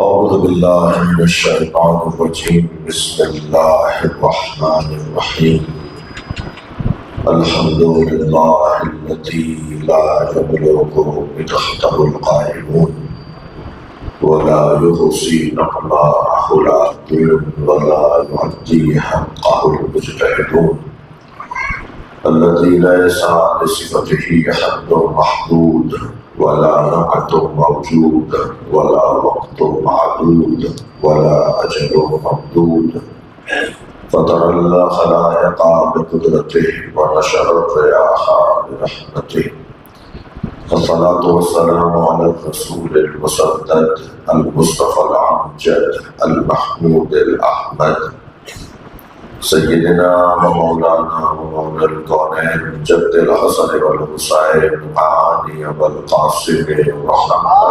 أعوذ بالله من الشيطان الرجيم. بسم الله الرحمن الرحيم. الحمد لله الذي لا يبلغ تحته القائمون ولا يحصي نعماءه العابدون ولا يعطي حقه المجتهدون الذي ليس لصفته حد محدود ولا نعت موجود ولا وقت معدود ولا أجل ممدود فطر الخلائق بقدرته ونشر الرياح برحمته. الصلاة والسلام على الرسول المسدد المصطفى الأمجد المحمود الأحمد سيدنا ومولانا ومولى الكونين جد الحسن والحسين علي والقاسم محمد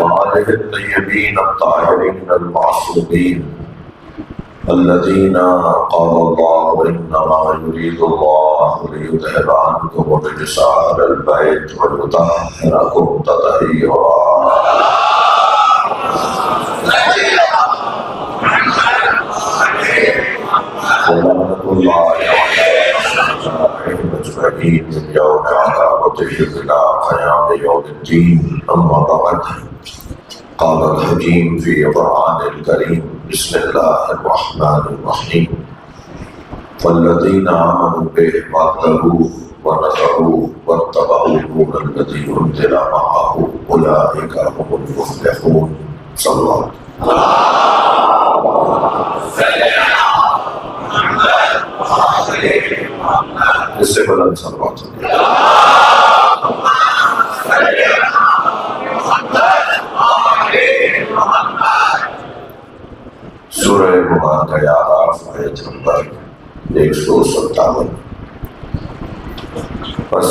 وآله الطيبين الطاهرين المعصومين الذين قال الله إنما يريد الله ليذهب عنكم الرجس أهل البيت ويطهركم تطهيرا. ولعنة الله عليهم أجمعين من يوم عذابته إلى قيام يوم الدين. أما بعد، قال الحكيم في القرآن الكريم: بسم الله الرحمن الرحيم. والذين آمنوا به واتقوه ونصروه واتبعوا النور الذي أنزل معه أولئك هم المفلحون. صلى الله عليه وسلم. اس سے بلند صلوات سورہ مبارکہ اعراف آیت نمبر 157. بس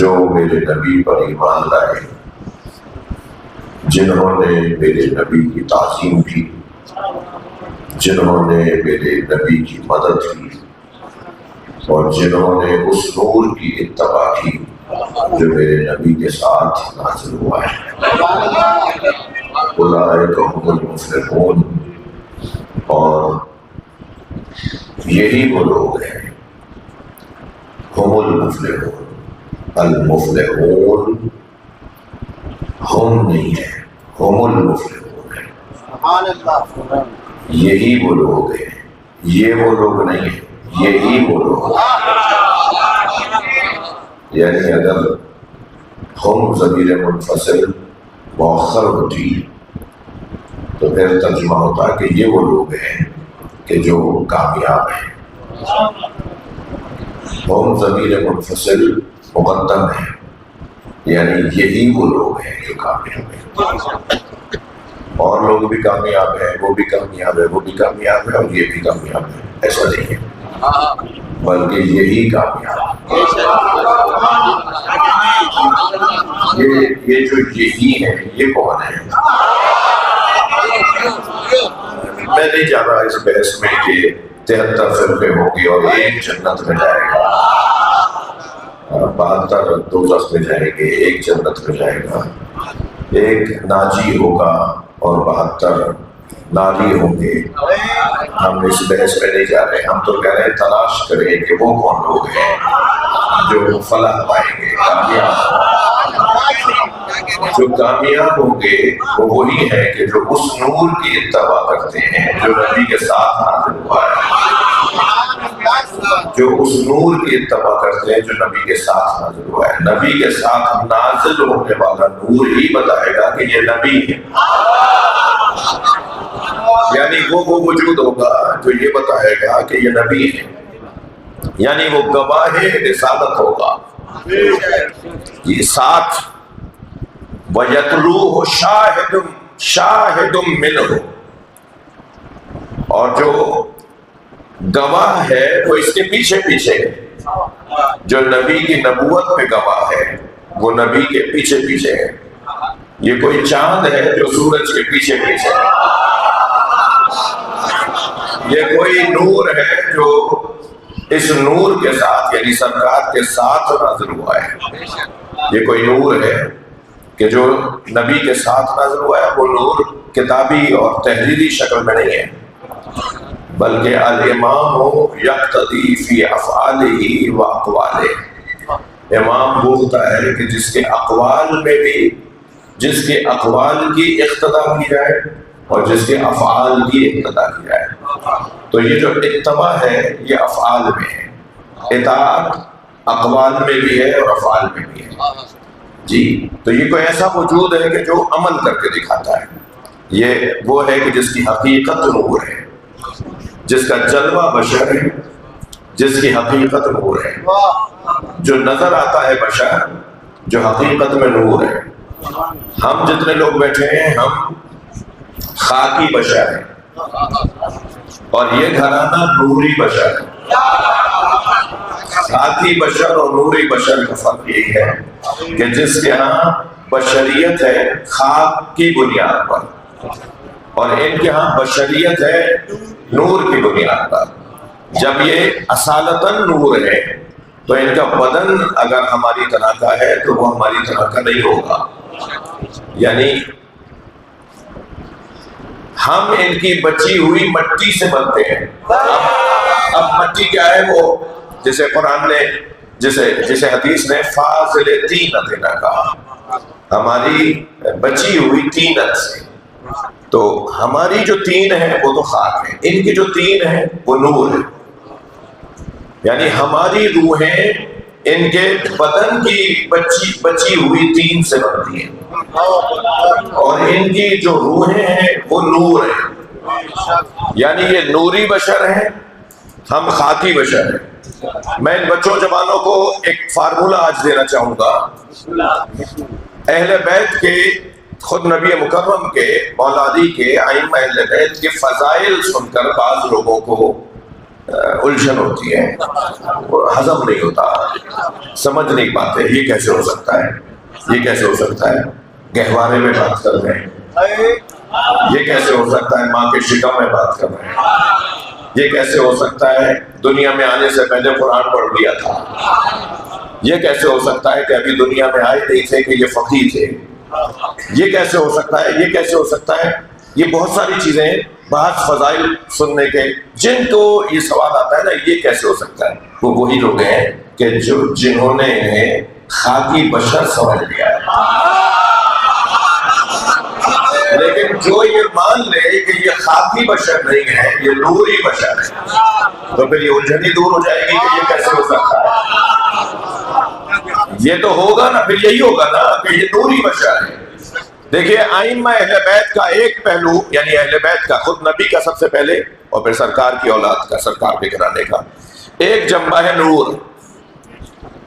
جو میرے نبی پر ایمان لائے، جنہوں نے میرے نبی کی تعظیم کی، جنہوں نے میرے نبی کی مدد کی، اور جنہوں نے اس نور کی اتباع کی جو میرے نبی کے ساتھ نازل ہوا ہے، اولئک هم المفلحون. اور یہی وہ لوگ ہیں، هم المفلحون. المفلحون ہم نہیں ہیں، هم المفلحون ہیں. سبحان اللہ. یہی وہ لوگ ہیں، یہ وہ لوگ نہیں ہیں، یہی وہ لوگ ہیں. یعنی اگر ہم ضمیر منفصل مؤخر ہوتی تو پھر ترجمہ ہوتا کہ یہ وہ لوگ ہیں کہ جو کامیاب ہیں. ہم ضمیر منفصل مقدم ہے، یعنی یہی وہ لوگ ہیں جو کامیاب ہیں. اور لوگ بھی کامیاب ہیں، وہ بھی کامیاب ہے، وہ بھی کامیاب ہے، اور یہ بھی کامیاب ہے. ایسا نہیں ہے، بلکہ یہی کامیاب ہے. یہ جو یہی ہے، یہ کون ہے؟ میں نہیں جا رہا اس بحث میں کہ 73 فرقے ہوں گے اور ایک جنت میں جائے گا، 72 دوزخ میں جائیں گے، ایک جنت میں جائے گا. ایک ناجی ہوگا اور 72 ناجی ہوں گے. ہم اس بحث میں نہیں جا رہے. ہم تو کہہ رہے ہیں تلاش کریں کہ وہ کون لوگ ہیں جو فلاح پائیں گے، کامیاب. جو کامیاب ہوں گے وہ وہی ہے کہ جو اس نور کی اتباع کرتے ہیں جو نبی کے ساتھ نازل ہوا ہے. جو اس نور کی اتباع کرتے ہیں جو نبی کے ساتھ نازل ہوا ہے. نبی کے ساتھ نازل ہونے والا نور ہی بتائے گا کہ یہ نبی ہے. یعنی وہ وجود ہوگا جو یہ بتائے گا کہ یہ نبی ہے، یعنی وہ گواہ رسالت ہوگا. یہ ساتھ وَيَتْلُوهُ شَاهِدٌ مِّنْهُ، اور جو گواہ ہے وہ اس کے پیچھے پیچھے ہے. جو نبی کی نبوت پہ گواہ ہے وہ نبی کے پیچھے پیچھے ہے. یہ کوئی چاند ہے جو سورج کے پیچھے پیچھے ہے. یہ کوئی نور ہے جو اس نور کے ساتھ یعنی سرکار کے ساتھ نازل ہوا ہے۔ یہ کوئی نور ہے کہ جو نبی کے ساتھ نازل ہوا ہے، وہ نور کتابی اور تحریری شکل میں نہیں ہے، بلکہ الامام یقتدی فی افعالہ و اقوالہ، امام وہ ہوتا ہے کہ جس کے اقوال میں بھی، جس کے اقوال کی اقتداء کی جائے اور جس کے افعال کی اقتداء کی جائے۔ تو یہ جو اتباع ہے یہ افعال میں ہے، اطاعت اقوال میں بھی ہے اور افعال میں بھی ہے جی۔ تو یہ کوئی ایسا وجود ہے کہ جو عمل کر کے دکھاتا ہے، یہ وہ ہے کہ جس کی حقیقت نور ہے، جس کا جلوہ بشر ہے، جس کی حقیقت نور ہے، جو نظر آتا ہے بشر، جو حقیقت میں نور ہے۔ ہم جتنے لوگ بیٹھے ہیں ہم خاکی بشر ہیں اور یہ گھرانہ نوری بشر ہے۔ خاکی بشر اور نوری بشر کا فرق یہی ہے کہ جس کے ہاں بشریت ہے خاک کی بنیاد پر اور ان کے ہاں بشریت ہے نور کی بنیاد پر۔ جب یہ اصالتاً نور ہے تو ان کا بدن اگر ہماری طرح کا ہے تو وہ ہماری طرح کا نہیں ہوگا، یعنی ہم ان کی بچی ہوئی مٹی سے بنتے ہیں۔ اب مٹی کیا ہے؟ وہ جسے قرآن نے جسے حدیث نے فاضل طینت نہ کہا، ہماری بچی ہوئی طینت سے۔ تو ہماری جو طین ہے وہ تو خاک ہے، ان کی جو طین ہے وہ نور ہے، یعنی ہماری روحیں ان کے بدن کی بچی ہوئی طین سے بنتی ہیں اور ان کی جو روحیں ہیں وہ نور ہیں، یعنی یہ نوری بشر ہیں، ہم خاکی بشر ہیں۔ میں ان بچوں جوانوں کو ایک فارمولہ آج دینا چاہوں گا۔ اہل بیت کے، خود نبی مکرم کے، مولا علی کے، ائمہ اہل بیت کے فضائل سن کر بعض لوگوں کو الجھن ہوتی ہے، ہضم نہیں ہوتا، سمجھ نہیں پاتے یہ کیسے ہو سکتا ہے، یہ کیسے ہو سکتا ہے گہوارے میں بات کر رہے ہیں، یہ کیسے ہو سکتا ہے ماں کے شکم میں بات کر رہے ہیں، یہ کیسے ہو سکتا ہے دنیا میں آنے سے پہلے قرآن پڑھ لیا تھا، یہ کیسے ہو سکتا ہے کہ ابھی دنیا میں آئے نہیں تھے کہ یہ فقیہ تھے، یہ کیسے ہو سکتا ہے، یہ کیسے ہو سکتا ہے۔ یہ بہت ساری چیزیں، بعض فضائل سننے کے جن کو یہ سوال آتا ہے نا یہ کیسے ہو سکتا ہے، وہ وہی لوگ ہیں کہ جنہوں نے انہیں خاکی بشر سمجھ لیا ہے۔ لیکن جو یہ مان لے کہ یہ خاکی بشر نہیں ہے، یہ نوری بشر ہے، تو پھر یہ الجھن ہی دور ہو جائے گی کہ یہ کیسے ہو سکتا ہے۔ یہ تو ہوگا نا، پھر یہی ہوگا نا کہ یہ نوری بشر ہے۔ دیکھیے ائمہ اہل بیت کا ایک پہلو، یعنی اہل بیت کا، خود نبی کا سب سے پہلے اور پھر سرکار کی اولاد کا، سرکار کے گھرانے کا، ایک جنبہ ہے نور،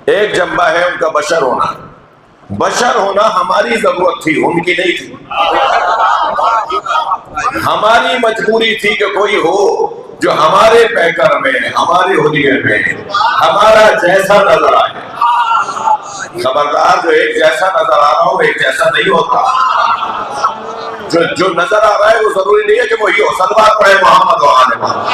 ایک جنبہ ہے ان کا بشر ہونا۔ بشر ہونا ہماری ضرورت تھی، ان کی نہیں تھی، ہماری مجبوری تھی کہ کوئی ہو جو ہمارے پیکر میں، ہمارے حلیے میں ہمارا جیسا نظر آئے۔ خبردار، جو ایک جیسا نظر آ رہا ہو ایک جیسا نہیں ہوتا، جو نظر آ رہا ہے وہ ضروری نہیں ہے کہ وہی ہو۔ صلوات پڑھے محمد و آل محمد۔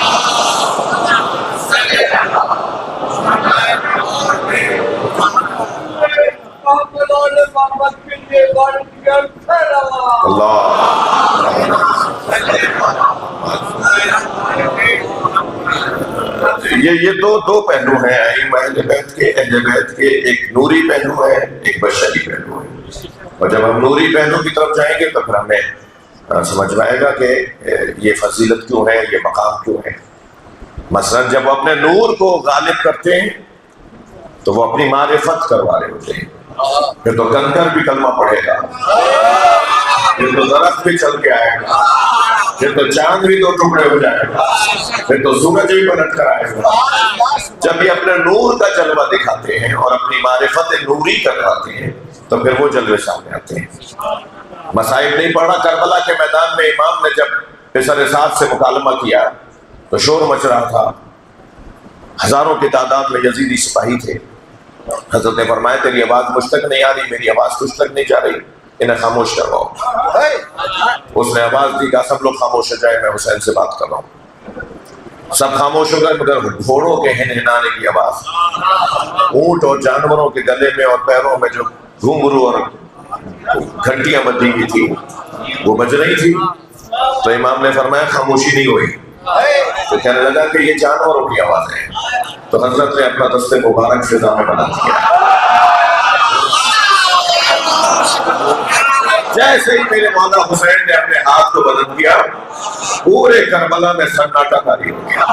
یہ دو پہلو ہیں اہل بیت کے، ایک نوری پہلو ہے، ایک بشری پہلو ہے، اور جب ہم نوری پہلو کی طرف جائیں گے تو پھر ہمیں سمجھ میں آئے گا کہ یہ فضیلت کیوں ہے، یہ مقام کیوں ہے۔ مثلا جب وہ اپنے نور کو غالب کرتے ہیں تو وہ اپنی معرفت کروا رہے ہوتے ہیں، پھر تو کنکر بھی کلمہ پڑھے گا، پھر تو درخت بھی چل کے آئے گا، پھر تو چاند بھی دو ٹکڑے ہو جائے گا، پھر تو سورج بھی پلٹ کر آئے گا۔ جب یہ اپنے نور کا جلوہ دکھاتے ہیں اور اپنی معرفت نوری کرواتے ہیں تو پھر وہ جلوے سامنے آتے ہیں۔ مصائب نہیں پڑھا، کربلا کے میدان میں امام نے جب پسر سعد سے مکالمہ کیا تو شور مچ رہا تھا، ہزاروں کی تعداد میں یزیدی سپاہی تھے۔ حضرت نے فرمایا تیری آواز مجھ تک نہیں آ رہی، میری آواز تجھ تک نہیں جا رہی، انہیں خاموش کرواؤ۔ اس نے آواز دی کہ سب لوگ خاموش ہو جائے، میں حسین سے بات کر رہا ہوں۔ سب خاموش ہو گئے مگر گھوڑوں کے ہنہنانے کی آواز، اونٹ اور جانوروں کے گلے میں اور پیروں میں جو گھنگرو اور گھنٹیاں بندھی ہوئی تھی وہ بج رہی تھی۔ تو امام نے فرمایا خاموشی نہیں ہوئی، تو کہنے لگا کہ یہ جانوروں کی آواز ہے۔ تو حضرت نے اپنا دست مبارک سے دامن بنا دیا۔ جیسے ہی میرے مولا حسین نے اپنے ہاتھ کو بلند کیا، پورے کربلا میں سناٹا طاری ہو گیا۔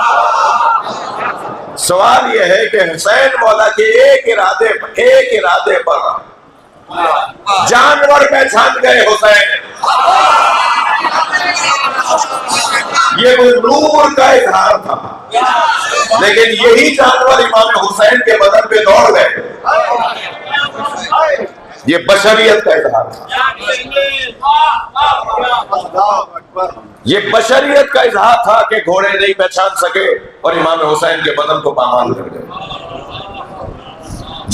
سوال یہ ہے کہ حسین مولا کے ایک ارادے پر جانور پہچان گئے حسین۔ یہ وہ نور کا اظہار تھا، لیکن یہی جانور امام حسین کے بدن پہ دوڑ گئے۔ یہ بشریت کا اظہار تھا، یہ بشریت کا اظہار تھا کہ گھوڑے نہیں پہچان سکے اور امام حسین کے بدن کو پامال کر گئے۔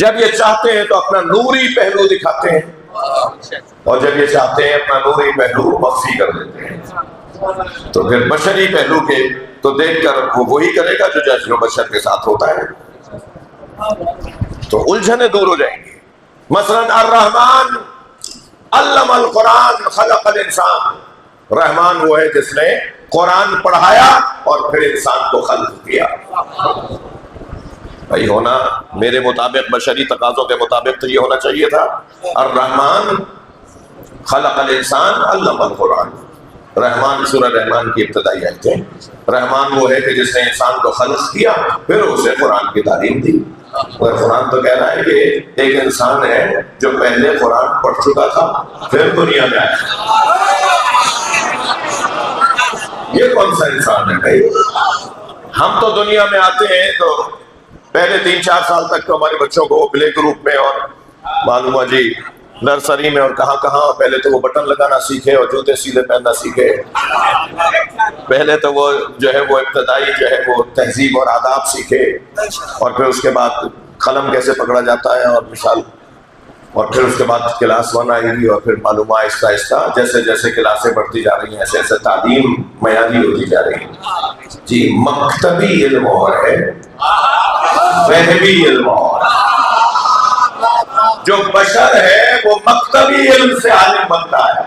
جب یہ چاہتے ہیں تو اپنا نوری پہلو دکھاتے ہیں، اور جب یہ چاہتے ہیں اپنا نوری پہلو مخفی کر دیتے ہیں۔ تو پھر بشری پہلو کے تو دیکھ کر وہ وہی کرے گا جو بشر کے ساتھ ہوتا ہے، تو الجھنیں دور ہو جائیں گی۔ مثلا الرحمن علم القرآن خلق الانسان، رحمان وہ ہے جس نے قرآن پڑھایا اور پھر انسان کو خلق کیا۔ بھائی ہونا میرے مطابق بشری تقاضوں کے مطابق تو یہ ہونا چاہیے تھا، الرحمن خلق الانسان علم القرآن۔ رحمان سورہ رحمان کی ابتدائی آیت ہے۔ رحمان وہ ہے کہ جس نے انسان کو خلق کیا پھر اسے قرآن کی تعلیم دی۔ اور قرآن تو کہہ رہا ہے کہ ایک انسان ہے جو پہلے قرآن پڑھ چکا تھا پھر دنیا میں آیا۔ یہ کون سا انسان ہے بھائی؟ ہم تو دنیا میں آتے ہیں تو پہلے 3-4 سال تک تو ہمارے بچوں کو پلے گروپ میں اور معلوم ہے جی نرسری میں اور کہاں کہاں پہلے تو وہ بٹن لگانا سیکھے اور جوتے سیدھے پہننا سیکھے۔ پہلے تو وہ جو ہے وہ ابتدائی جو ہے وہ تہذیب اور آداب سیکھے، اور پھر اس کے بعد قلم کیسے پکڑا جاتا ہے اور مثال، اور پھر اس کے بعد کلاس 1 آئے گی، اور پھر معلوم آہستہ آہستہ جیسے جیسے کلاسیں بڑھتی جا رہی ہیں ایسے ایسے تعلیم معیاری ہوتی جا رہی ہے جی۔ مکتبی علم اور ہے، فہمی علم اور ہے۔ جو بشر ہے وہ مکتبی علم سے عالم بنتا ہے،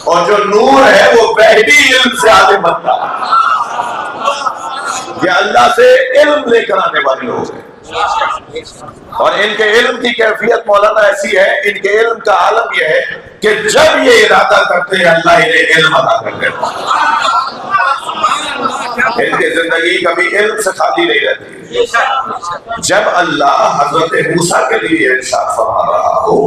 اور جو نور ہے وہ وحدی علم سے عالم بنتا ہے۔ یہ اللہ سے علم لے کر آنے والے لوگ ہیں، اور ان کے علم کی کیفیت مولانا ایسی ہے، ان کے علم کا عالم یہ ہے کہ جب یہ ارادہ کرتے ہیں اللہ انہیں علم عطا کر دیتا ہے۔ ان کی زندگی کبھی علم سے خالی نہیں رہتی۔ جب اللہ حضرت موسیٰ کے لیے ارشاد فرما رہا ہو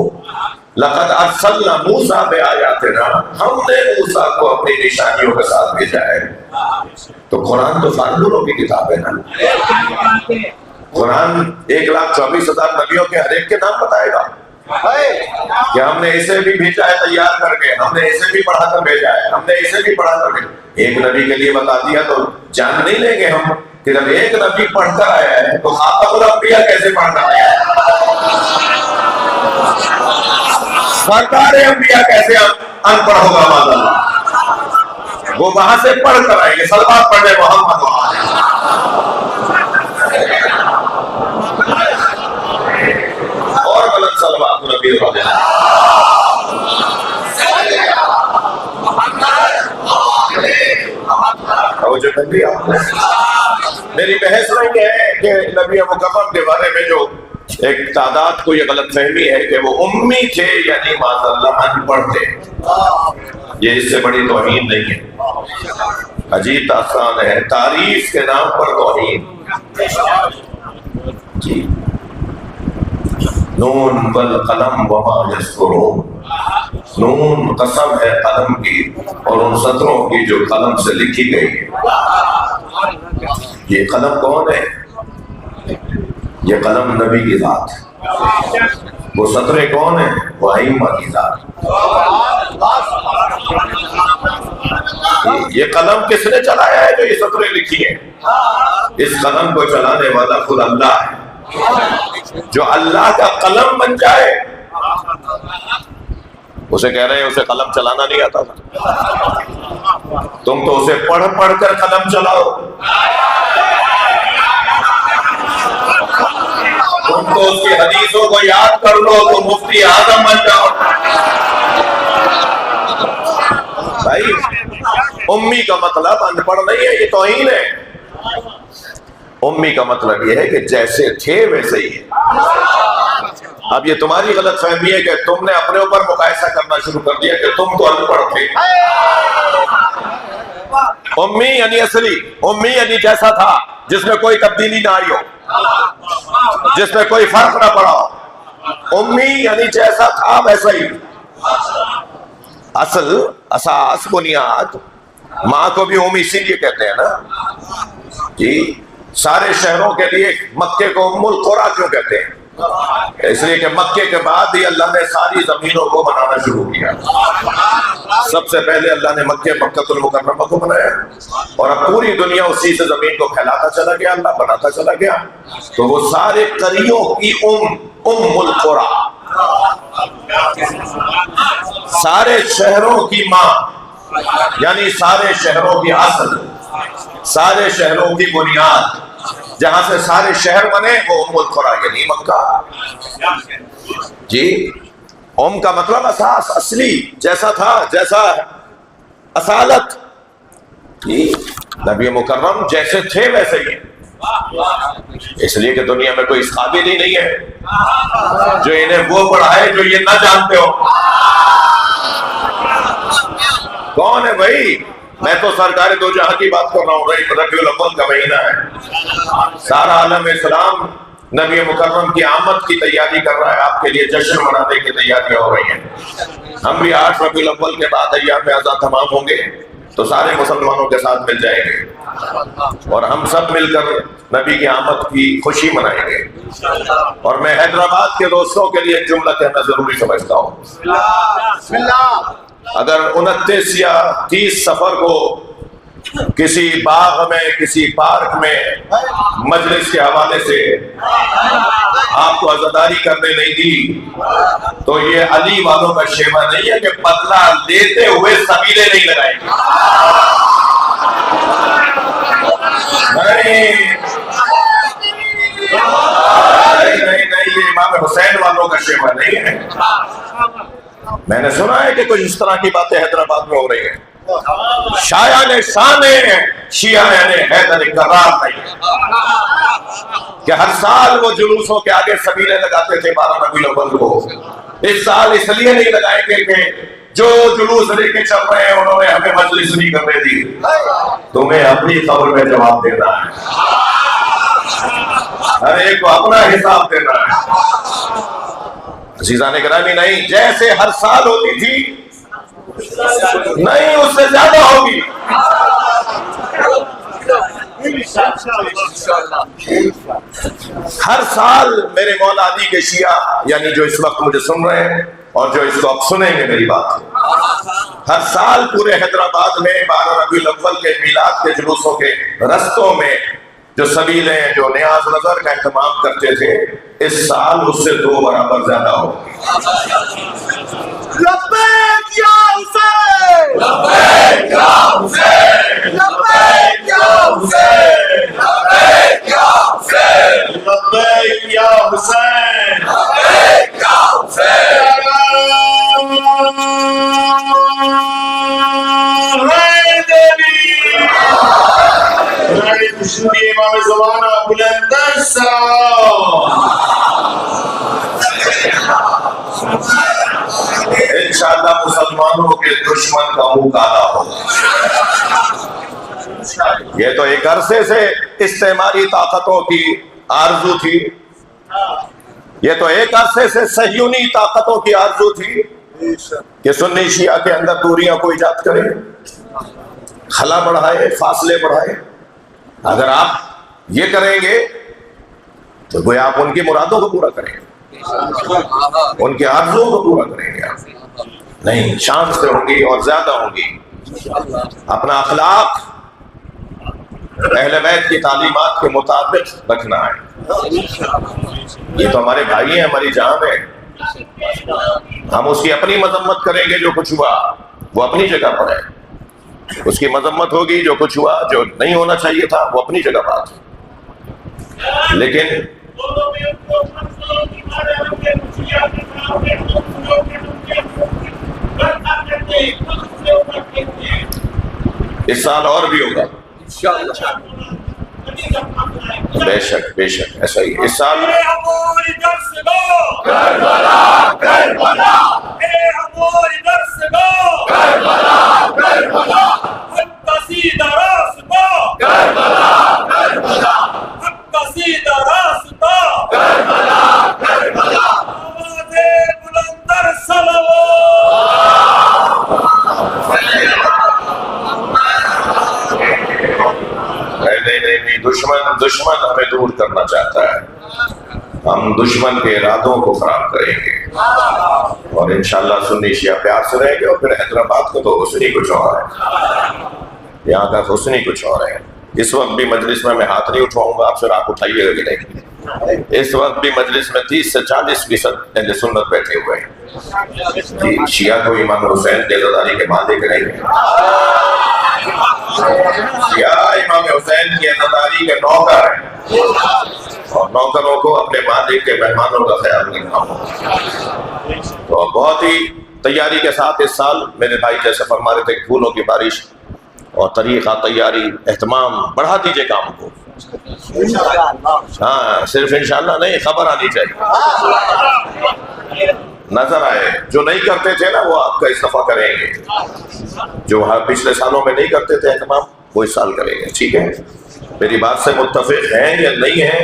لقد ارسلنا موسیٰ بآیاتنا، ہم نے موسیٰ کو اپنی نشانیوں کے ساتھ بھیجا ہے، تو قرآن تو فارمولوں کی کتاب ہے نا۔ قرآن 1,24,000 نبیوں کے ہر ایک کے نام بتائے گا کہ ہم نے اسے بھی بھیجا ہے تیار کر کے، ہم نے اسے بھی پڑھا کر بھیجا ہے، ہم نے اسے بھی پڑھا کر بھیجا۔ ایک نبی کے لیے بتا دیا تو جان نہیں لیں گے ہم کہ جب ایک نبی پڑھ کر آیا ہے تو خاتم الانبیاء کیسے پڑھ کر آیا ہے، سردار انبیاء کیسے ان پڑھ ہوگا معاذ اللہ۔ وہ وہاں سے پڑھ کر آئیں گے، صلوات پڑھنے محمد اور غلط صلوات نبی میری بحث نہیں ہے کہ نبی مکرم کے بارے میں جو ایک تعداد کو یہ غلط فہمی ہے کہ وہ امی تھے، یعنی معاذ اللہ ان پڑھ تھے۔ یہ اس سے بڑی توہین نہیں ہے، عجیب داستان ہے، تعریف کے نام پر توہین جی۔ نون والقلم وما یسطرون، نون قسم ہے قلم کی اور ان سطروں کی جو قلم سے لکھی گئی ہے۔ یہ قلم کون ہے؟ یہ قلم نبی کی ذات ہے۔ وہ سطریں کون ہیں؟ وہ ائمہ کی ذات۔ یہ قلم کس نے چلایا ہے جو یہ سطریں لکھی ہیں؟ اس قلم کو چلانے والا خود اللہ ہے۔ جو اللہ کا قلم بن جائے اسے کہہ رہے ہیں اسے قلم چلانا نہیں آتا تھا، تم تو اسے پڑھ پڑھ کر قلم چلاؤ۔ تو اس کی حدیثوں کو یاد کر لو تو مفتی اعظم بن جاؤ. بھائی امی کا مطلب ان پڑھ نہیں ہے، یہ توہین ہے. امی کا مطلب یہ ہے کہ جیسے تھے ویسے ہی ہے. اب یہ تمہاری غلط فہمی ہے کہ تم نے اپنے اوپر مقایسہ کرنا شروع کر دیا کہ تم تو ان پڑھ تھے. امی یعنی اصلی، امی یعنی جیسا تھا، جس میں کوئی تبدیلی نہ آئی ہو، جس میں کوئی فرق نہ پڑا ہو. امی یعنی جیسا تھا ویسا ہی. اصل، اساس، بنیاد. ماں کو بھی امی اسی لیے کہتے ہیں نا جی. سارے شہروں کے لیے مکے کو ام القری کیوں کہتے ہیں؟ اس لیے کہ مکے کے بعد ہی اللہ نے ساری زمینوں کو بنانا شروع کیا. سب سے پہلے اللہ نے مکہ المکرمہ کو بنایا، اور اب پوری دنیا اسی سے زمین کو پھیلاتا چلا گیا، اللہ بناتا چلا گیا. تو وہ سارے قریوں کی ام القری، سارے شہروں کی ماں، یعنی سارے شہروں کی اصل، سارے شہروں کی بنیاد، جہاں سے سارے شہر بنے وہ ام القری یعنی مکہ. جی ام کا مطلب اساس، اصلی، جیسا تھا، جیسا اصالت. جی نبی مکرم جیسے تھے ویسے ہی ہیں. اس لیے کہ دنیا میں کوئی اس قابل ہی نہیں ہے جو انہیں وہ پڑھائے جو یہ نہ جانتے ہو. کون ہے بھائی؟ میں تو سرکار دو جہاں کی بات کر رہا ہوں. ربیع الاول کا مہینہ ہے، سارا عالم اسلام نبی مکرم کی آمد کی تیاری کر رہا ہے، آپ کے لیے جشن منانے کی تیاریاں ہو رہی ہیں. ہم بھی 8 ربیع الاول کے بعد ایام اعزاں تمام ہوں گے تو سارے مسلمانوں کے ساتھ مل جائیں گے اور ہم سب مل کر نبی کی آمد کی خوشی منائیں گے. اور میں حیدرآباد کے دوستوں کے لیے ایک جملہ کہنا ضروری سمجھتا ہوں. اگر 29 یا 30 سفر کو کسی باغ میں، کسی پارک میں مجلس کے حوالے سے آپ کو عزاداری کرنے نہیں دی تو یہ علی والوں کا شیوا نہیں ہے کہ بدلہ لیتے ہوئے سبیلے نہیں لگائیں گے. نہیں، یہ امام حسین والوں کا شیوا نہیں ہے. میں نے سنا ہے کہ کچھ اس طرح کی باتیں حیدرآباد میں ہو رہی ہیں. شایان شان شیعہ حیدر کرار نہیں کہ ہر سال وہ جلوسوں کے آگے سبیلے لگاتے تھے 12 ربیع الاول کو. اس سال اس لیے نہیں لگائیں گے کہ جو جلوس لے کے چل رہے ہیں انہوں نے ہمیں مجلس نہیں کرنے دی. تمہیں اپنی قبر میں جواب دینا ہے، ہر ایک کو اپنا حساب دینا ہے. عزیزان گرامی، نہیں جیسے ہر سال ہوتی تھی نہیں اس سے زیادہ ہوگی. ہر سال میرے مولا علی کے شیعہ، یعنی جو اس وقت مجھے سن رہے ہیں اور جو اس کو اب سنیں گے میری بات، ہر سال پورے حیدرآباد میں 12 ربیع الاول کے میلاد کے جلوسوں کے رستوں میں جو سبیلیں، جو نیاز نظر کا اہتمام کرتے تھے، اس سال اس سے 2 برابر زیادہ ہو. لبیک یا حسین، لبیک یا حسین، لبیک یا حسین، لبیک یا حسین، لبیک یا حسین، لبیک یا حسین. امام زمانہ بلند انشاءاللہ مسلمانوں کے دشمن کا منہ کالا ہوگا. یہ تو ایک عرصے سے استعماری طاقتوں کی آرزو تھی، یہ تو ایک عرصے سے صہیونی طاقتوں کی آرزو تھی کہ سنی شیعہ کے اندر دوریاں کو ایجاد کرے، خلا بڑھائے، فاصلے بڑھائے. اگر آپ یہ کریں گے تو گویا آپ ان کی مرادوں کو پورا کریں گے، ان کے آرزوؤں کو پورا کریں گے. نہیں، شان سے ہوں گی اور زیادہ ہوں گی. اپنا اخلاق اہل بیت کی تعلیمات کے مطابق رکھنا ہے. یہ تو ہمارے بھائی ہیں، ہماری جان ہے. ہم اس کی اپنی مذمت کریں گے، جو کچھ ہوا وہ اپنی جگہ پر ہے. اس کی مذمت ہوگی، جو کچھ ہوا جو نہیں ہونا چاہیے تھا وہ اپنی جگہ بات. لیکن اس سال اور بھی ہوگا بے شک بے شک ایسا ہی اس سال دشمن ہمیں دور کرنا چاہتا ہے، ہم دشمن کے ارادوں کو خراب کریں گے اور انشاءاللہ سنی شیعہ پیار سے رہیں گے، اور پھر حیدرآباد کو تو حسنی کچھ اور ہے، یہاں کا حسنی کچھ اور ہے۔ اس وقت بھی مجلس میں ہاتھ نہیں اٹھواؤں گا، آپ سے آپ اٹھائیے گا کہ نہیں؟ اس وقت بھی مجلس میں 30 سے 40% اہل سنت بیٹھے ہوئے ہیں جی، شیعہ کو امام حسین کے عزاداری کے ماں دیکھ رہے ہیں، شیعہ امام حسین کی عزاداری کے نوکر ہیں، اور نوکروں کو اپنے مالک کے مہمانوں کا خیال رکھنا ہوگا۔ تو بہت ہی تیاری کے ساتھ اس سال میرے بھائی جیسے فرما رہے تھے، پھولوں کی بارش اور طریقہ تیاری اہتمام بڑھا دیجئے کام کو، ہاں صرف انشاءاللہ نہیں، خبر آنی چاہیے، نظر آئے۔ جو نہیں کرتے تھے نا وہ آپ کا استعفیٰ کریں گے، جو پچھلے سالوں میں نہیں کرتے تھے اہتمام وہ اس سال کریں گے، ٹھیک ہے؟ میری بات سے متفق ہیں یا نہیں ہیں؟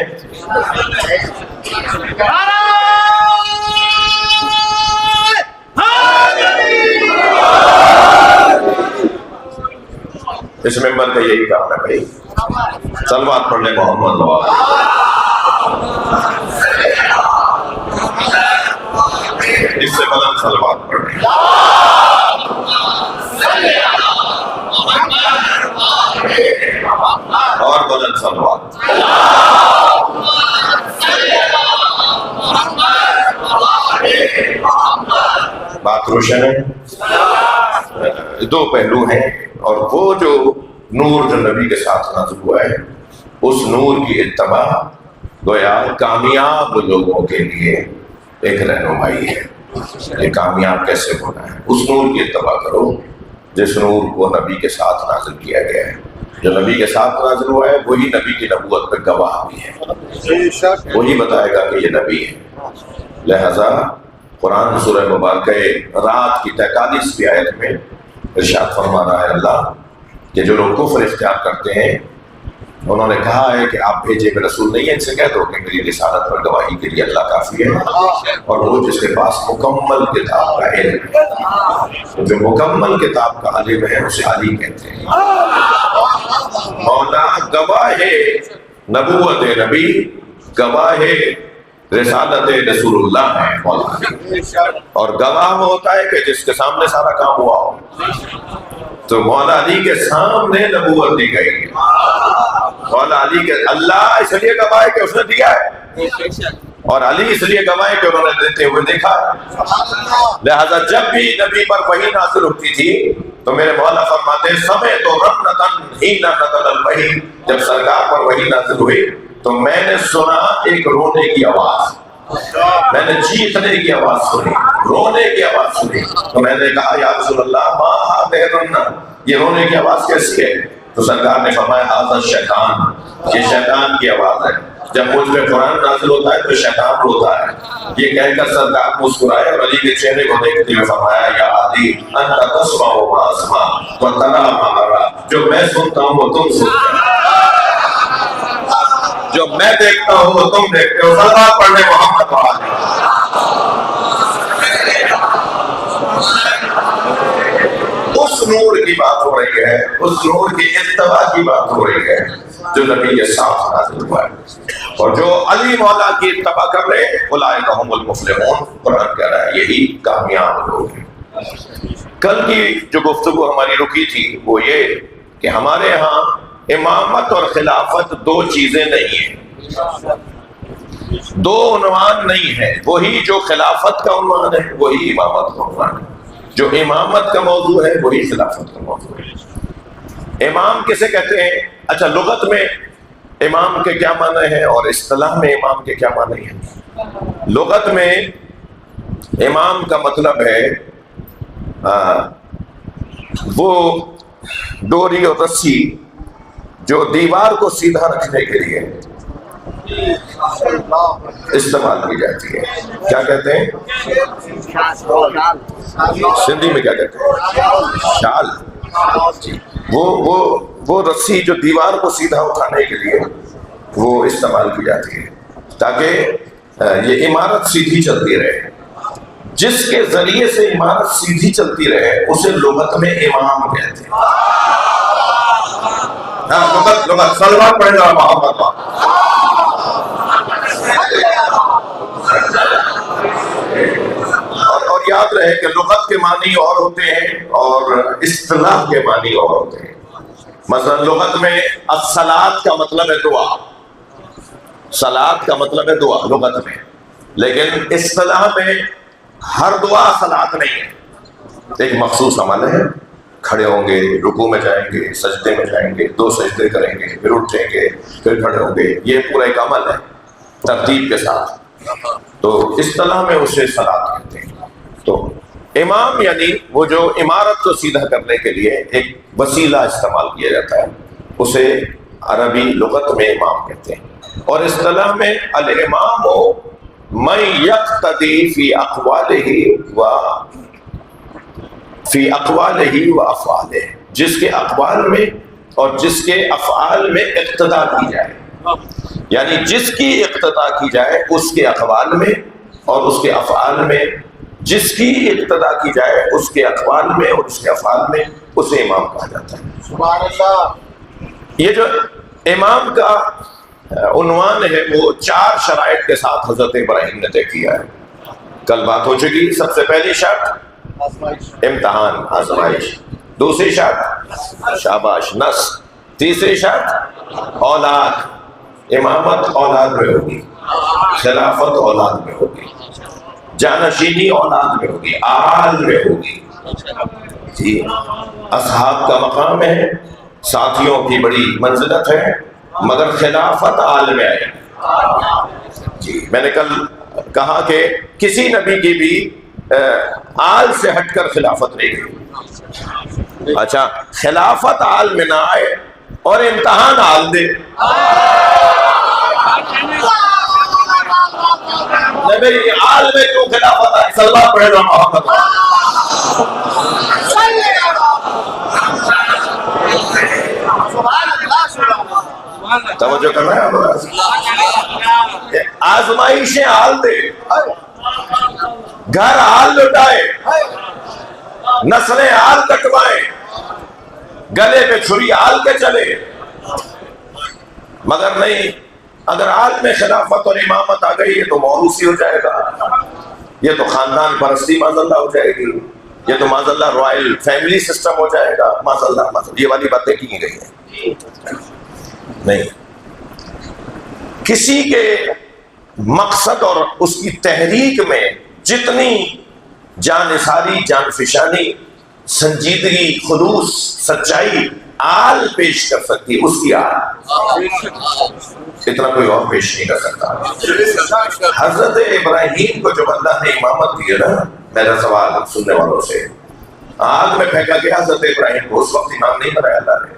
اس ممبر کا یہی کام ہے بھائی، صلوات پڑھ لیں محمد وآلہ۔ اس سے بلند صلوات پڑھ لیں، اور بلند صلوات۔ بات روشن ہے، دو پہلو ہیں، اور وہ جو نور جو نبی کے ساتھ نازل ہوا ہے، اس نور کی اتباع گویا کامیاب لوگوں کے لیے ایک رہنمائی ہے۔ یہ کامیاب کیسے ہونا ہے؟ اس نور کی اتباع کرو جس نور کو نبی کے ساتھ نازل کیا گیا ہے۔ جو نبی کے ساتھ نازل ہوا ہے وہی نبی کی نبوت پہ گواہ بھی ہے، وہی بتائے گا کہ یہ نبی ہے۔ لہذا قرآن سورہ مبارکہ رات کی 43ویں آیت میں ارشاد فرما رہا ہے اللہ کہ جو لوگ کفر اختیار کرتے ہیں انہوں نے کہا ہے کہ آپ بھیجے ہوئے رسول نہیں ہیں، ان سے کہہ دو کہ میری رسالت پر گواہی کے لیے اللہ کافی ہے، اور وہ جس کے پاس مکمل کتاب کا علم ہے، جو مکمل کتاب کا علم ہے اسے علی کہتے ہیں۔ مولا گواہ نبوت نبی، گواہ رسالت رسول اللہ ہے مولا، اور گواہ ہوتا ہے کہ جس کے سامنے سارا کام ہوا ہو۔ تو مولا علی کے سامنے نبوت دی گئی ہے، مولا علی کے اللہ اس لیے گواہ ہے کہ اس نے دیا ہے، اور علی اس لیے گواہ ہے کہ انہوں نے دیتے ہوئے دیکھا ہے۔ لہذا جب بھی نبی پر وحی نازل ہوتی تھی تو میرے مولا فرماتے سمے تو رنتن ہی نہ نزل الوحی، جب سرکار پر وحی نازل ہوئی تو میں نے سنا ایک رونے کی آواز، میں نے چیخنے کی آواز سنی، رونے کی آواز سنی، تو میں نے کہا یا رسول اللہ ما هذه الرنہ، یہ رونے کی آواز کیسی ہے؟ تو سرکار نے فرمایا هذا الشیطان، یہ شیطان کی آواز ہے، جب مجھ پہ قرآن نازل ہوتا ہے تو شیطان روتا ہے۔ یہ کہہ کر سرکار مسکرائے اور علی کے چہرے کو دیکھتے ہوئے فرمایا یا علی انت تسمع ما اسمع وترى ما ارى، جو میں سنتا ہوں وہ تم سنتے ہو، جو میں دیکھتا ہوں وہ تم دیکھتے ہو۔ صلوات پڑھنے محمد وآلہ۔ اس نور کی بات ہو رہی ہے، اس نور کی اتباع کی بات ہو رہی ہے جو نبی کے ساتھ نازل ہوا ہے، اور جو علی مولا کی اتباع کر رہے اولئک هم المفلحون، قرآن کہہ رہا ہے یہی کامیاب لوگ ہیں۔ کل کی جو گفتگو ہماری رکی تھی وہ یہ کہ ہمارے ہاں امامت اور خلافت دو چیزیں نہیں ہیں، دو عنوان نہیں ہے، وہی جو خلافت کا عنوان ہے وہی امامت کا عنوان ہے، جو امامت کا موضوع ہے وہی خلافت کا موضوع ہے۔ امام کسے کہتے ہیں؟ اچھا لغت میں امام کے کیا معنی ہیں اور اصطلاح میں امام کے کیا معنی ہیں؟ لغت میں امام کا مطلب ہے وہ ڈوری اور رسی جو دیوار کو سیدھا رکھنے کے لیے استعمال کی جاتی ہے. کیا کہتے ہیں سندھی میں، کیا کہتے ہیں؟ شال. وہ رسی جو دیوار کو سیدھا اٹھانے کے لیے وہ استعمال کی جاتی ہے تاکہ یہ عمارت سیدھی چلتی رہے. جس کے ذریعے سے عمارت سیدھی چلتی رہے اسے لغت میں امام کہتے ہیں. لغت سلوات پڑھنے والا محمد اور یاد رہے کہ لغت کے معنی اور ہوتے ہیں اور اصطلاح کے معنی اور ہوتے ہیں. مثلا لغت میں الصلاۃ کا مطلب ہے دعا، صلاۃ کا مطلب ہے دعا لغت میں، لیکن اصطلاح میں ہر دعا صلاۃ نہیں ہے. ایک مخصوص عمل ہے، کھڑے ہوں گے، رکوع میں جائیں گے، سجدے میں جائیں گے، 2 سجدے کریں گے، پھر اٹھیں گے، پھر کھڑے ہوں گے، یہ پورا ایک عمل ہے ترتیب کے ساتھ. تو اصطلاح میں اسے صلاۃ کہتے ہیں. تو امام یعنی وہ جو عمارت کو سیدھا کرنے کے لیے ایک وسیلہ استعمال کیا جاتا ہے، اسے عربی لغت میں امام کہتے ہیں. اور اصطلاح میں الامام من یقتدی فی اقوالہ و افعالہ، جس کے اقوال میں اور جس کے افعال میں اقتدا کی جائے. یعنی جس کی اقتدا کی جائے اس کے اقوال میں اور اس کے افعال میں، جس کی اقتدا کی جائے اس کے اقوال میں اور اس کے افعال میں، اسے امام کہا جاتا ہے. سبحان اللہ. یہ جو امام کا عنوان ہے وہ 4 شرائط کے ساتھ حضرت ابراہیم نے طے کیا ہے. کل بات ہو چکی. سب سے پہلی شرط امتحان، آزمائش. دوسری شرط شاباش، نصب. تیسری شرط اولاد، امامت اولاد میں ہوگی، خلافت اولاد میں ہوگی، جانشینی اولاد میں ہوگی، آل میں ہوگی. جی اصحاب کا مقام ہے، ساتھیوں کی بڑی منزلت ہے، مگر خلافت آل میں آئے. جی میں نے کل کہا کہ کسی نبی کی بھی آل سے ہٹ کر خلافت نہیں گئی. اچھا خلافت آل میں نہ آئے اور امتحان آل دے. نبی آل میں کیوں خلافت آئے؟ صلوات پڑھے گا محمد. توجہ کرنا ہے. آزمائشیں آل دے، گھر آل لٹائے، نسلیں آل کٹوائے، گلے پہ چھری آل کے چلے، مگر نہیں اگر آل میں خلافت اور امامت آ گئی ہے تو موروثی ہو جائے گا. یہ تو خاندان پرستی معذاللہ ہو جائے گی، یہ تو معذاللہ رائل فیملی سسٹم ہو جائے گا. معذاللہ یہ والی باتیں کی گئی ہیں. نہیں، کسی کے مقصد اور اس کی تحریک میں جتنی جان نثاری، جان فشانی، سنجیدگی، خلوص، سچائی آل پیش کر سکتی اس کی آل، اتنا کوئی اور پیش نہیں کر سکتا. حضرت ابراہیم کو جب اللہ نے امامت دی نا، میرا سوال سننے والوں سے، آگ میں پھینکا گیا حضرت ابراہیم کو، اس وقت امام نہیں بنایا اللہ نے.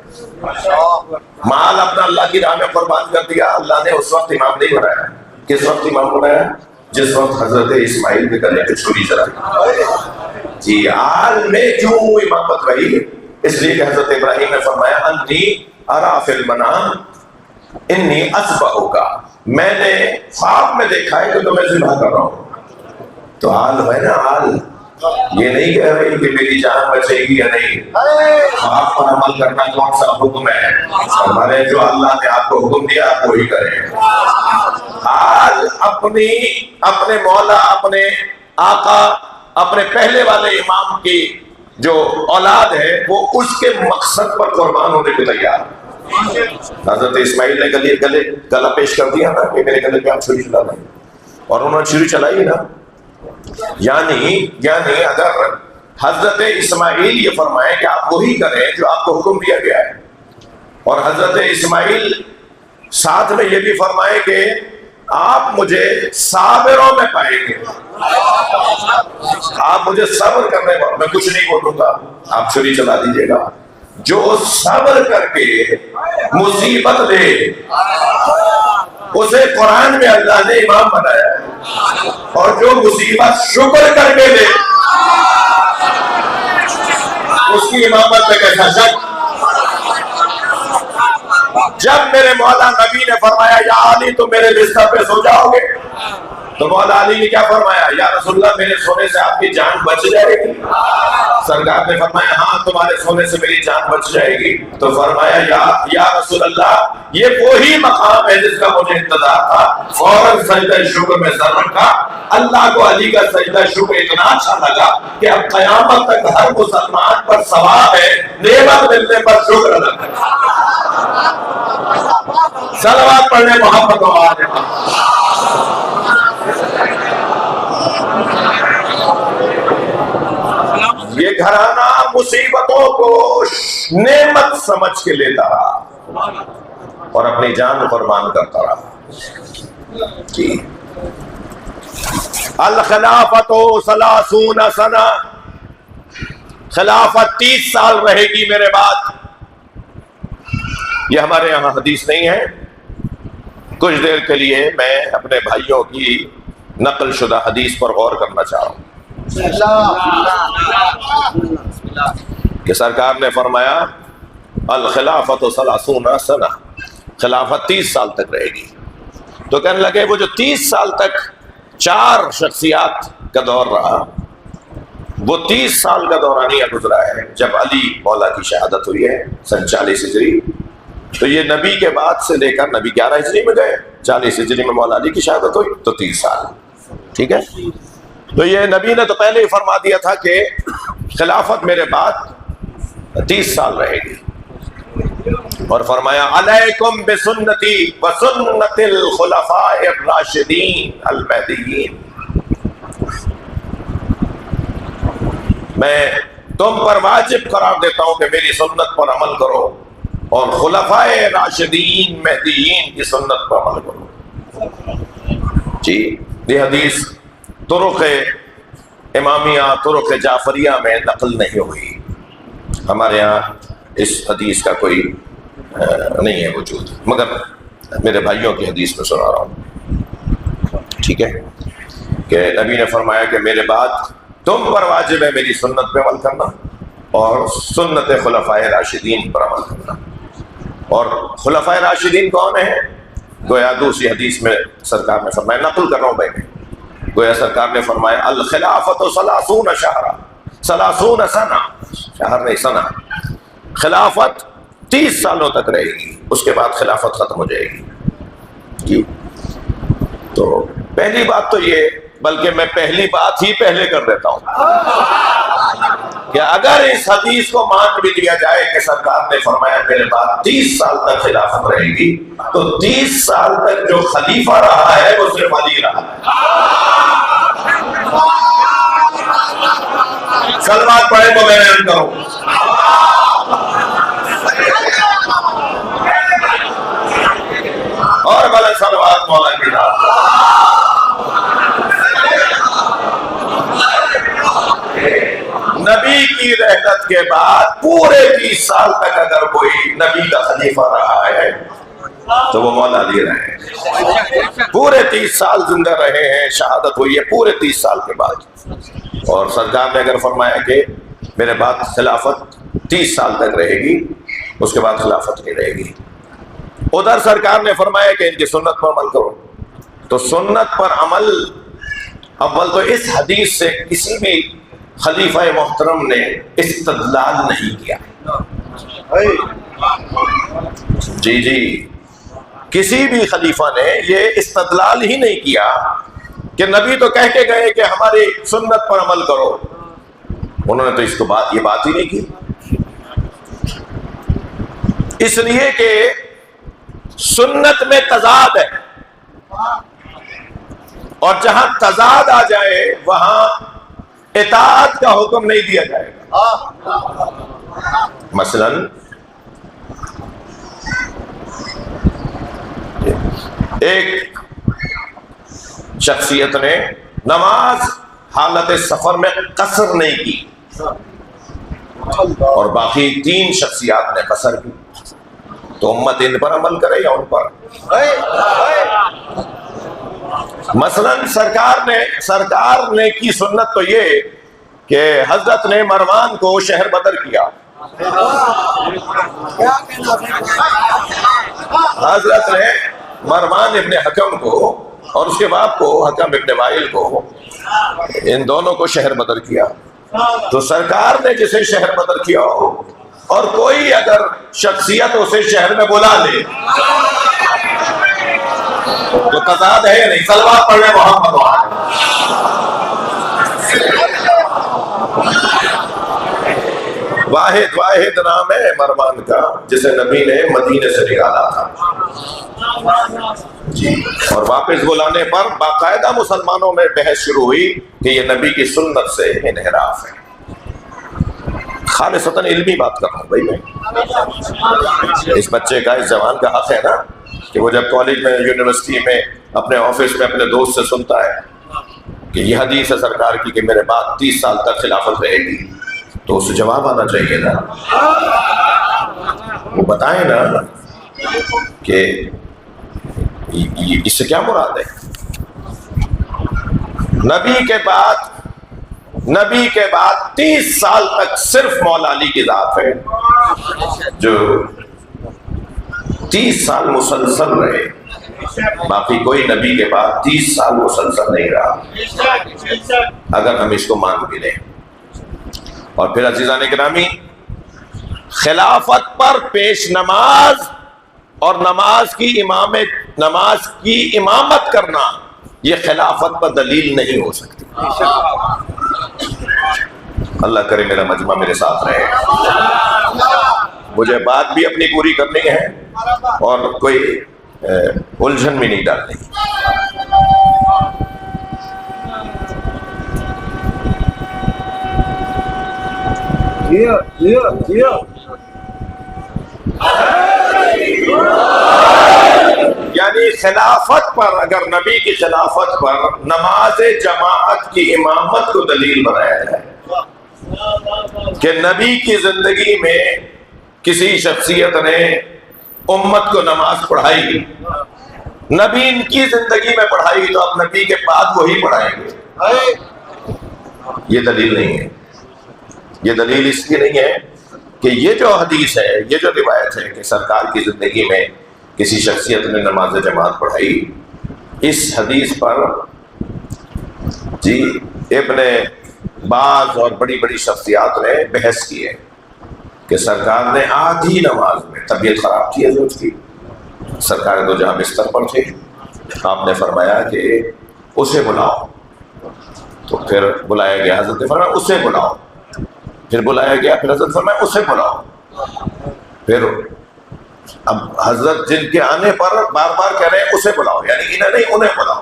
مال اپنا اللہ کی راہ میں قربان کر دیا، اللہ نے اس وقت امام نہیں بنایا. کس وقت امام بنایا؟ جس وقت حضرت اسماعیل کے گلے پہ چھری چلائی. جی آل میں کیوں امامت رہی؟ اس لیے کہ حضرت ابراہیم نے فرمایا انی ارا فی المنام انی اذبحک، میں نے خواب میں دیکھا ہے کہ تمہیں ذبح کر رہا ہوں. تو آل ہے نا، آل یہ نہیں کہہ رہی کہ میری جان بچے گی یا نہیں. آپ پر عمل کرنا کون سا حکم ہے؟ ہمارے جو اللہ نے آپ کو حکم دیا آپ وہی کریں. آج اپنے مولا، اپنے آقا، اپنے پہلے والے امام کی جو اولاد ہے وہ اس کے مقصد پر قربان ہونے کو تیار. حضرت اسماعیل نے گلا پیش کر دیا نا کہ میرے گلے پہ آپ چھری چلا دیں، اور انہوں نے چھری چلائی نا. یعنی اگر حضرت اسماعیل یہ فرمائے کہ آپ وہی کریں جو آپ کو حکم دیا گیا ہے، اور حضرت اسماعیل ساتھ میں یہ بھی فرمائے کہ آپ مجھے صابروں میں پائیں گے. آپ مجھے صبر کرنے والوں میں کچھ نہیں بولوں گا، آپ چھری چلا دیجیے گا. جو صبر کر کے مصیبت لے اسے قرآن میں اللہ نے امام بنایا ہے، اور جو مصیبت شکر کر کے لے اس کی امامت میں کیسا شک. جب میرے مولا نبی نے فرمایا یا علی تم میرے بستر پہ سو جاؤ گے، تو مولا علی نے کیا فرمایا؟ یا رسول اللہ میرے سونے سے آپ کی جان بچ جائے گی. سرکار نے فرمایا ہاں تمہارے سونے سے میری جان بچ جائے گی. تو فرمایا یا رسول اللہ یہ وہی مقام ہے جس کا مجھے انتظار تھا. فوراً سجدہ شکر میں سر رکھا. اللہ کو علی کا سجدہ شکر اتنا اچھا لگا کہ اب قیامت تک ہر مسلمان پر ثواب ہے نعمت ملنے پر شکر ادا کرنا. صلوات پڑھنے محبت و آج یہ گھرانہ مصیبتوں کو نعمت سمجھ کے لیتا رہا اور اپنی جان قربان کرتا رہا. جی الخلافت 30 سنہ، خلافت 30 سال رہے گی میرے بعد. یہ ہمارے یہاں حدیث نہیں ہے. کچھ دیر کے لیے میں اپنے بھائیوں کی نقل شدہ حدیث پر غور کرنا چاہ رہا ہوں کہ سرکار نے فرمایا الخلافت 30 سنہ، خلافت 30 سال تک رہے گی. تو کہنے لگے وہ جو 30 سال تک 4 شخصیات کا دور رہا، وہ 30 سال کا دورانیہ گزرا ہے. جب علی مولا کی شہادت ہوئی ہے سن 40 ہجری، تو یہ نبی کے بعد سے لے کر نبی 11 ہجری میں گئے، 40 ہجری میں مولا علی کی شہادت ہوئی، تو 30 سال. ٹھیک ہے. تو یہ نبی نے تو پہلے ہی فرما دیا تھا کہ خلافت میرے بعد 30 سال رہے گی، اور فرمایا علیکم بسنتی وسنت الخلفاء الراشدین المہدیین. میں تم پر واجب قرار دیتا ہوں کہ میری سنت پر عمل کرو اور خلفاء راشدین مہدیین کی سنت پر عمل کرو. جی یہ حدیث طرق امامیہ طرق جعفریہ میں نقل نہیں ہوئی. ہمارے یہاں اس حدیث کا کوئی نہیں ہے وجود، مگر میرے بھائیوں کی حدیث میں سنا رہا ہوں. ٹھیک ہے کہ نبی نے فرمایا کہ میرے بعد تم پر واجب ہے میری سنت پہ عمل کرنا اور سنت خلفاء راشدین پر عمل کرنا. اور خلفاء راشدین کون ہیں؟ گویا دوسری حدیث میں سرکار نے فرمایا، نقل کر رہا ہوں بھائی، گویا سرکار نے فرمایا الخلافت 30 شہرا 30 سنہ، شہر نہیں سنہ. خلافت 30 سالوں تک رہے گی، اس کے بعد خلافت ختم ہو جائے گی. جی تو پہلی بات تو یہ، بلکہ میں پہلی بات ہی پہلے کر دیتا ہوں کہ اگر اس حدیث کو مان بھی لیا جائے کہ سرکار نے فرمایا میرے بعد 30 سال تک خلافت رہے گی، تو 30 سال تک جو خلیفہ رہا ہے وہ صرف علی رہا ہے. صلوات پڑھے تو میں بیان کروں. اور بلند صلوات مولا کی ذات. نبی کی رحلت کے بعد پورے 30 سال تک اگر کوئی نبی کا خلیفہ رہا ہے تو وہ مولا علی رہے. پورے 30 سال زندہ رہے ہیں، شہادت ہوئی ہے پورے 30 سال کے بعد. اور سرکار نے اگر فرمایا کہ میرے بعد خلافت 30 سال تک رہے گی، اس کے بعد خلافت نہیں رہے گی. ادھر سرکار نے فرمایا کہ ان کی سنت پر عمل کرو. تو سنت پر عمل، اول تو اس حدیث سے کسی بھی خلیفہ محترم نے استدلال نہیں کیا. جی کسی بھی خلیفہ نے یہ استدلال ہی نہیں کیا کہ نبی تو کہہ کے گئے کہ ہماری سنت پر عمل کرو. انہوں نے تو اس کو یہ بات ہی نہیں کی. اس لیے کہ سنت میں تضاد ہے، اور جہاں تضاد آ جائے وہاں اطاعت کا حکم نہیں دیا جائے گا. مثلا ایک شخصیت نے نماز حالت سفر میں قصر نہیں کی اور باقی 3 شخصیات نے قصر کی، تو امت ان پر عمل کرے یا ان پر؟ مثلا سرکار نے کی سنت تو یہ کہ حضرت نے مروان کو شہر بدر کیا، حضرت نے مروان ابن حکم کو اور اس کے باپ کو حکم ابن وائل کو، ان دونوں کو شہر بدر کیا۔ تو سرکار نے جسے شہر بدر کیا ہو اور کوئی اگر شخصیت اسے شہر میں بلا لے تو تضاد ہے یا نہیں؟ صلوات پڑھنے محمد واحد نام ہے مروان کا جسے نبی نے مدینے سے نکالا تھا جی، اور واپس بلانے پر باقاعدہ مسلمانوں میں بحث شروع ہوئی کہ یہ نبی کی سنت سے انحراف ہے۔ خالصتاً علمی بات کر رہا ہوں بھائی میں، اس بچے کا، اس جوان کا حق ہے نا کہ وہ جب کالج میں، یونیورسٹی میں، اپنے آفس میں اپنے دوست سے سنتا ہے کہ یہ حدیث ہے سرکار کی کہ میرے بعد 30 سال تک خلافت رہے گی، تو اسے جواب آنا چاہیے نا، وہ بتائیں نا کہ اس سے کیا مراد ہے۔ نبی کے بعد 30 سال تک صرف مولا علی کی ذات ہے جو 30 سال مسلسل رہے، باقی کوئی نبی کے بعد 30 سال مسلسل نہیں رہا، اگر ہم اس کو مان بھی لیں۔ اور پھر عزیزان گرامی، خلافت پر پیش نماز اور نماز کی امامت کرنا یہ خلافت پر دلیل نہیں ہو سکتی۔ اللہ کرے میرا مجمع میرے ساتھ رہے، مجھے بات بھی اپنی پوری کرنی ہے اور کوئی الجھن بھی نہیں ڈالنی۔ یعنی خلافت پر، اگر نبی کی خلافت پر نماز جماعت کی امامت کو دلیل بنایا جائے کہ نبی کی زندگی میں کسی شخصیت نے امت کو نماز پڑھائی، نبی ان کی زندگی میں پڑھائی، تو اب نبی کے بعد وہی پڑھائیں گے، یہ دلیل نہیں ہے۔ یہ دلیل اس لیے نہیں ہے کہ یہ جو حدیث ہے، یہ جو روایت ہے کہ سرکار کی زندگی میں کسی شخصیت نے نماز جماعت پڑھائی، اس حدیث پر جی ابن باز اور بڑی بڑی شخصیات نے بحث کی ہے کہ سرکار نے آدھی نماز میں طبیعت خراب تھی حضرت کی، سرکار دو جہاں بستر پر تھے، آپ نے فرمایا کہ اسے بلاؤ، تو پھر بلایا گیا، حضرت نے فرمایا اسے بلاؤ، پھر بلایا گیا، پھر حضرت فرمایا اسے بلاؤ، پھر اب حضرت جن کے آنے پر بار بار کہہ رہے ہیں اسے بلاؤ، یعنی انہیں نہیں انہیں بلاؤ،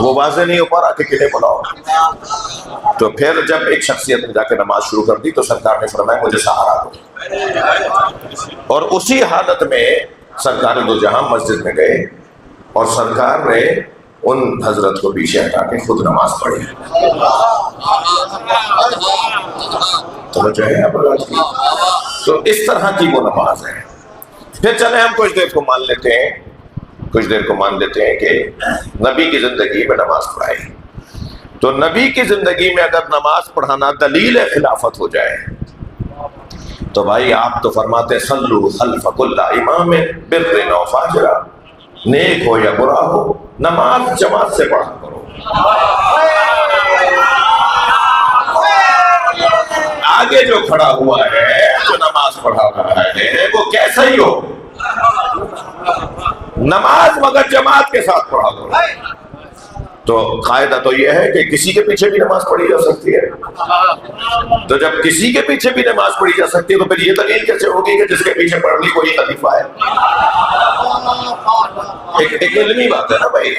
وہ واضح نہیں ہو پا رہا کہ کنہیں بلاؤ۔ تو پھر جب ایک شخصیت نے جا کے نماز شروع کر دی تو سرکار نے فرمایا مجھے سہارا دو، اور اسی حالت میں سرکار دو جہاں مسجد میں گئے اور سرکار نے ان حضرت کو پیچھے ہٹا کے خود نماز پڑھی۔ تو اس طرح کی وہ نماز ہے۔ پھر چلے ہم کچھ دیر کو مان لیتے ہیں کہ نبی کی زندگی میں نماز پڑھائی، تو نبی کی زندگی میں اگر نماز پڑھانا دلیل خلافت ہو جائے تو بھائی آپ تو فرماتے صلو خلف کل امام بر و فاجرا، نیک ہو یا برا ہو نماز جماعت سے پڑھا کرو۔ آگے جو کھڑا ہوا ہے، جو نماز پڑھا رہا ہے، وہ کیسا ہی ہو، نماز مگر جماعت کے ساتھ پڑھا کرو۔ تو قاعدہ تو یہ ہے کہ کسی کے پیچھے بھی نماز پڑھی جا سکتی ہے، تو جب کسی کے پیچھے بھی نماز پڑھی جا سکتی ہے تو پھر یہ دلیل کیسے ہوگی کہ جس کے پیچھے پڑھ لی کوئی خلیفہ ہے؟ ایک علمی بات ہے نا بھائی،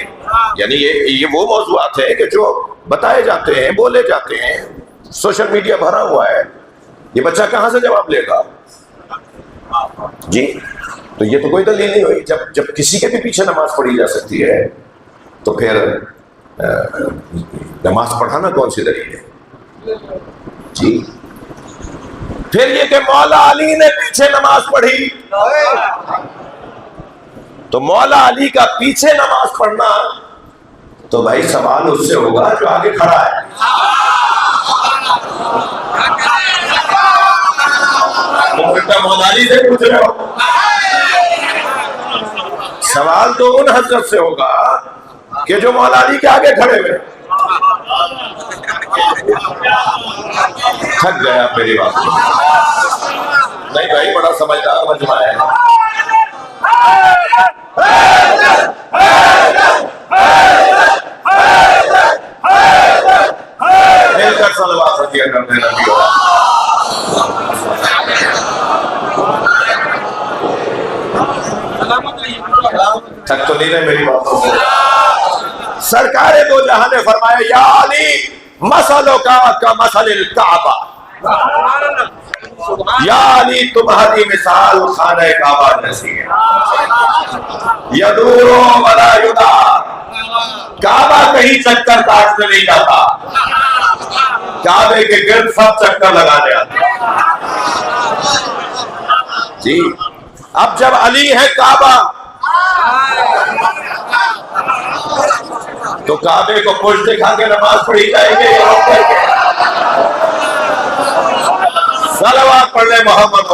یعنی یہ وہ موضوعات ہیں کہ جو بتائے جاتے ہیں، بولے جاتے ہیں، سوشل میڈیا بھرا ہوا ہے، یہ بچہ کہاں سے جواب لے گا جی؟ تو یہ تو کوئی دلیل نہیں ہوئی. جب کسی کے بھی پیچھے نماز پڑھی جا سکتی ہے تو پھر نماز پڑھانا کون سی دلیل ہے جی؟ پھر یہ کہ مولا علی نے پیچھے نماز پڑھی، تو مولا علی کا پیچھے نماز پڑھنا تو بھائی سوال اس سے ہوگا جو آگے کھڑا ہے. مولا علی سے پوچھ رہے ہو، سوال تو ان حضرت سے ہوگا کہ جو مولا علی کے آگے کھڑے ہوئے. تھک گیا میری بات نہیں بھائی، بڑا سمجھدار مجمع ہے. مل کر صلوات رضی کرتے نبی ہو. تھک تو نہیں رہے میری باتوں سے. سرکار دو جہاں نے فرمایا یا علی مثلوں کا مثل الکعبہ، یا علی تمہاری مثال خانہ کعبہ جیسی ہے. یدور ولا یدار، کعبہ کہیں چکر کاٹنے نہیں جاتا، کعبے کے گرد سب چکر لگانے آتے جی. اب جب علی ہے کعبہ تو کعبے کو پشت دکھا کے نماز پڑھی جائے گی. صلوات پڑھ لے محمد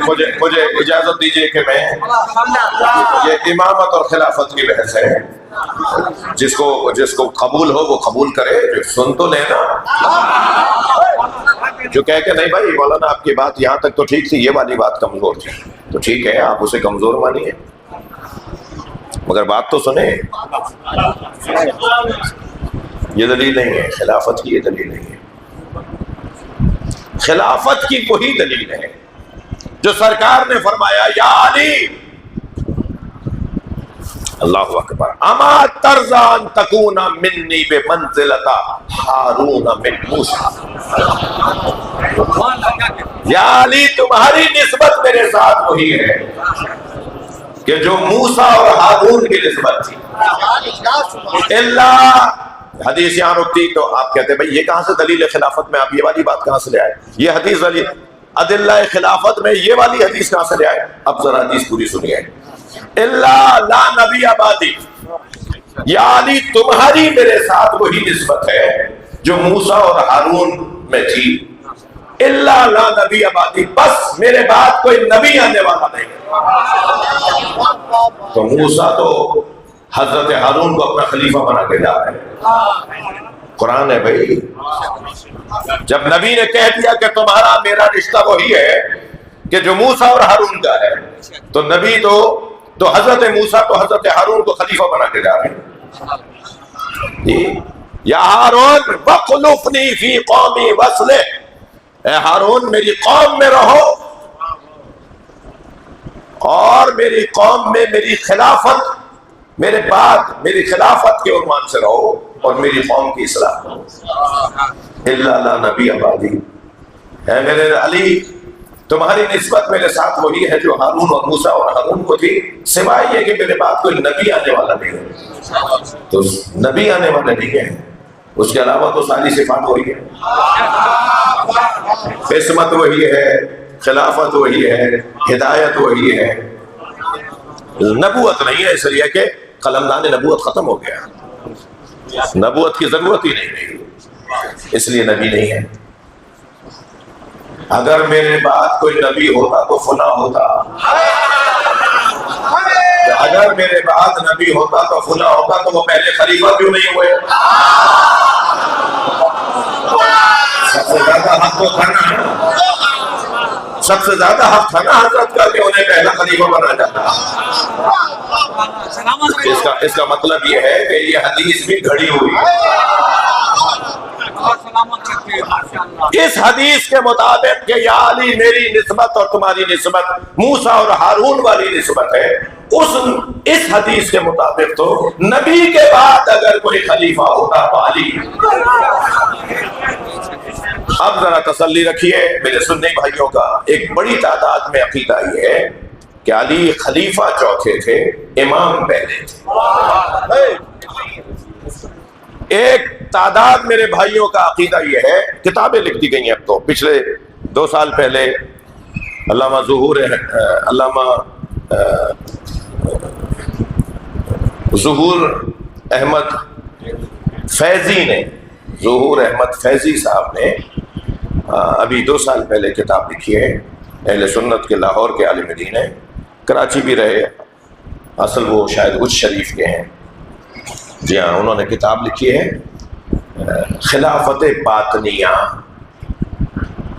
مجھے اجازت دیجیے کہ میں یہ امامت اور خلافت کی بحث ہے، جس کو قبول ہو وہ قبول کرے، سن تو لینا. جو کہہ کہ نہیں بھائی مولانا آپ کی بات یہاں تک تو ٹھیک تھی، یہ والی بات کمزور تھی، تو ٹھیک ہے آپ اسے کمزور مانیے، مگر بات تو سنیں. یہ دلیل نہیں ہے خلافت کی، یہ دلیل نہیں ہے. خلافت کی وہی دلیل ہے جو سرکار نے فرمایا یا علی اللہ اکبر اما ترضان تکون منی بمنزلۃ ہارون من موسیٰ. یا علی تمہاری نسبت میرے ساتھ وہی ہے کہ جو موسیٰ اور ہارون کی نسبت تھی. اللہ حدیث یہاں رکتی تو آپ کہتے ہیں بھائی یہ کہاں سے دلیل خلافت میں آپ یہ والی بات کہاں سے لے آئے؟ یہ حدیث دلیل ادلہ خلافت میں یہ والی حدیث کہاں سے لے آئے؟ اب ذرا حدیث پوری سنیے. اللہ لا نبی آبادی، یا علی تمہاری میرے ساتھ وہی نسبت ہے جو موسیٰ اور ہارون میں تھی. اللہ لا نبی آبادی، بس میرے بعد کوئی نبی آنے والا نہیں. تو موسیٰ تو حضرت ہارون کو اپنا خلیفہ بنا کے جا رہے ہیں. قرآن ہے بھائی. جب نبی نے کہہ دیا کہ تمہارا میرا رشتہ وہی ہے کہ جو موسیٰ اور ہارون کا ہے، تو نبی تو حضرت موسیٰ تو حضرت ہارون کو خلیفہ بنا کے جا رہے ہیں. یا ہارون وَخْلُفْنِي فِي قَوْمِي وَأَصْلِحْ، اے ہارون میری قوم میں رہو اور میری قوم میں میری خلافت، میرے بعد میری خلافت کے عنوان سے رہو اور میری قوم کی اصلاح کرو. اللہ لا نبی آبادی، اے میرے علی تمہاری نسبت میرے ساتھ وہی ہے جو ہارون اور موسیٰ اور ہارون کو تھی، سوائے یہ کہ میرے بعد کوئی نبی آنے والا نہیں ہے. تو نبی آنے والا نہیں ہے، اس کے علاوہ تو ساری صفات وہی ہے، قسمت وہی ہے، خلافت وہی ہے، ہدایت وہی ہے. نبوت نہیں ہے، اس لیے کہ قلمدان نبوت ختم ہو گیا، نبوت کی ضرورت ہی نہیں رہی، اس لیے نبی نہیں ہے. اگر میرے بعد کوئی نبی ہوتا تو فلاں ہوتا، اگر میرے بعد نبی ہوتا تو فلاں ہوتا، تو وہ پہلے خلیفہ کیوں نہیں ہوئے؟ سب سے زیادہ حق تو تھا نا، سب سے زیادہ حق تھا نا حضرت کا کہ انہیں پہلا خلیفہ بنا جاتا. اس کا مطلب یہ ہے کہ یہ حدیث بھی گھڑی ہوئی ہے. اس حدیث کے مطابق کہ یا علی میری نسبت اور تمہاری نسبت موسیٰ اور ہارون والی نسبت ہے، اس حدیث کے مطابق تو نبی کے بعد اگر کوئی خلیفہ ہوتا تو علی. اب ذرا تسلی رکھیے میرے سنی بھائیوں کا، ایک بڑی تعداد میں عقیدہ یہ ہے کہ علی خلیفہ چوتھے تھے، امام پہلے تھے۔ ایک تعداد میرے بھائیوں کا عقیدہ یہ ہے، کتابیں لکھ دی گئی ہیں اب تو، پچھلے 2 سال پہلے علامہ ظہور احمد فیضی نے، ظہور احمد فیضی صاحب نے ابھی 2 سال پہلے کتاب لکھی ہے، اہل سنت کے لاہور کے عالم دین ہیں، کراچی بھی رہے، اصل وہ شاید اچ شریف کے ہیں، جی ہاں، انہوں نے کتاب لکھی ہے خلافت باطنیہ۔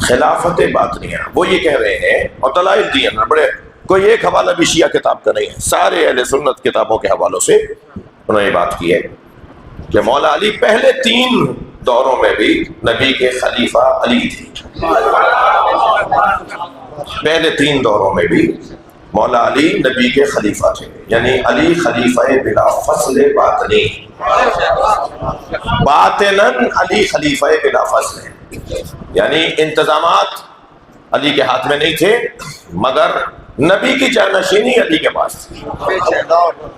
خلافت باطنیہ، وہ یہ کہہ رہے ہیں، اور دلائل دیے نا بڑے، کوئی ایک حوالہ بھی شیعہ کتاب کا نہیں ہے، سارے اہل سنت کتابوں کے حوالوں سے انہوں نے یہ بات کی ہے کہ مولا علی پہلے 3 دوروں میں بھی نبی کے خلیفہ علی تھے۔ پہلے 3 دوروں میں بھی مولا علی نبی کے خلیفہ تھے، یعنی علی خلیفہ بلا فصل باطنی، باطناً علی خلیفہ بلا فصل ہے، یعنی انتظامات علی کے ہاتھ میں نہیں تھے، مگر نبی کی جانشینی علی کے پاس تھی،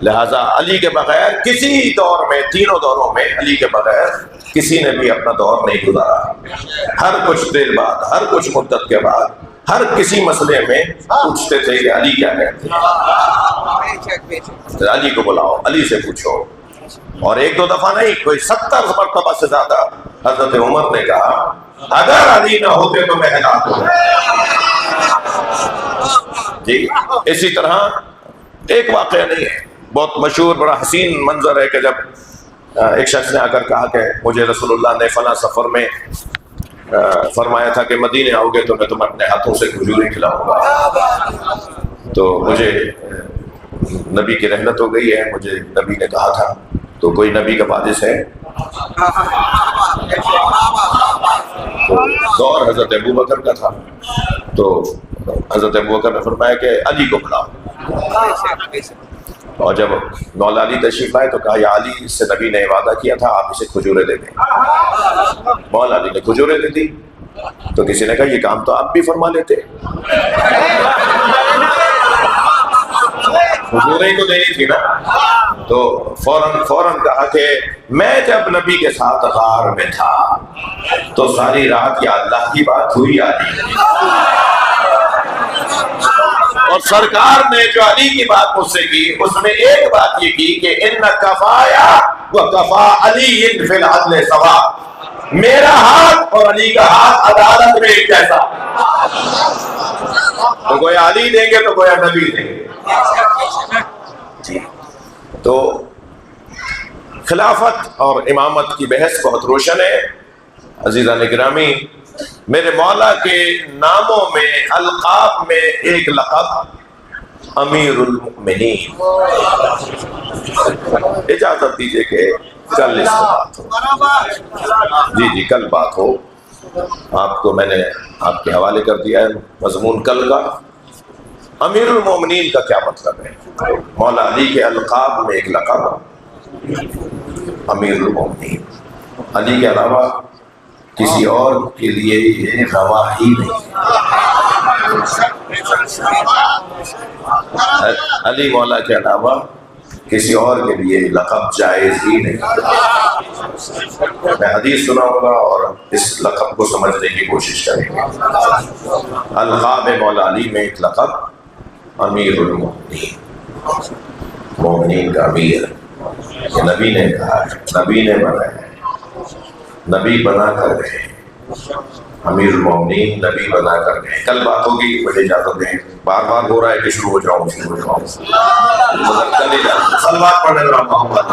لہذا علی کے بغیر کسی دور میں، 3 دوروں میں علی کے بغیر کسی نے بھی اپنا دور نہیں گزارا۔ ہر کچھ دیر بعد، ہر کچھ مدت کے بعد، ہر کسی مسئلے میں پوچھتے تھے کہ علی کیا کہتے ہیں، علی کو بلاؤ، علی سے پوچھو، اور 1-2 دفعہ نہیں، کوئی 70 مرتبہ سے زیادہ حضرت عمر نے کہا اگر علی نہ ہوتے تو میں ہلاک ہوں۔ جی اسی طرح ایک واقعہ نہیں ہے، بہت مشہور بڑا حسین منظر ہے کہ جب ایک شخص نے آ کر کہا کہ مجھے رسول اللہ نے فلاں سفر میں فرمایا تھا کہ مدینے آؤ گے تو میں تمہیں اپنے ہاتھوں سے کھجوریں کھلاؤں گا، تو مجھے نبی کی رحمت ہو گئی ہے، مجھے نبی نے کہا تھا، تو کوئی نبی کا وارث ہے؟ تو دور حضرت ابوبکر کا تھا، تو حضرت ابوبکر نے فرمایا کہ علی کو بلاؤ، اور جب مولا علی تشریف لائے تو کہا یا علی، اس سے نبی نے وعدہ کیا تھا، آپ اسے کھجوریں دے دیں۔ مولا علی نے کھجوریں دے دی، تو کسی نے کہا یہ کام تو آپ بھی فرما لیتے، کھجوریں تو دینی تھی نا، تو فوراً کہا کہ میں جب نبی کے ساتھ غار میں تھا تو ساری رات یا اللہ کی بات ہوئی علی، اور سرکار نے جو علی کی بات مجھ سے کی، اس میں ایک بات یہ کی کہ ان کفایا وکفا علی فی العدل سوا، میرا ہاتھ اور علی کا ہاتھ عدالت میں ایک جیسا، تو گویا علی دیں گے تو گویا نبی دیں گے۔ تو خلافت اور امامت کی بحث بہت روشن ہے عزیزان گرامی۔ میرے مولا کے ناموں میں، القاب میں ایک لقب امیر المؤمنین۔ اجازت دیجئے کہ کل اس پر بات ہو، جی کل بات ہو، آپ کو میں نے آپ کے حوالے کر دیا ہے مضمون کل کا، امیر المومنین کا کیا مطلب ہے۔ مولا علی کے القاب میں ایک لقب امیر المومنین، علی کے علاوہ کسی اور کے لیے یہ روا ہی نہیں، علی مولا کے علاوہ کسی اور کے لیے لقب جائز ہی نہیں۔ میں حدیث سناؤں گا اور اس لقب کو سمجھنے کی کوشش کریں گے۔ القاب مولا علی میں ایک لقب امیر المؤمنین، مومنین کا امیر، یہ نبی نے کہا، نبی نے بنایا، نبی بنا کر گئے، امیر المؤمنین نبی بنا کر گئے۔ کل بات ہوگی، مجھے اجازت دیں، بار بار ہو رہا ہے کہ شروع ہو جاؤں مگر کل ہی جاؤں، صلوات پڑھنے والا محمد۔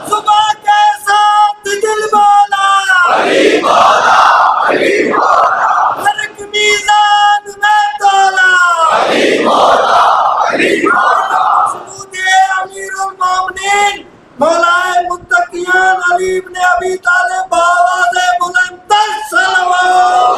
صبح کے ساتھ دل مولا علی مولا، علی مولا، ہر ایک میزان میں تولا علی مولا، علی مولا، سجود امیر المومنین مولا متقیان علی ابن ابی طالب بآواز بلند تر صلوات۔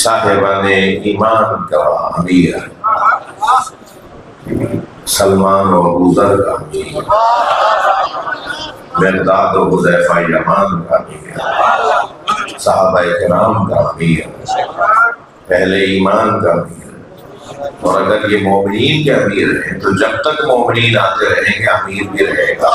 صاحبان ایمان کا امیر، سلمان و ابوذر کا امیر، مقداد و حذیفہ یمان کا امیر، صحابہ کرام کا امیر، اہل ایمان کا امیر۔ اور اگر یہ مومنین کے امیر ہیں تو جب تک مومنین آتے رہیں گے امیر بھی رہے گا۔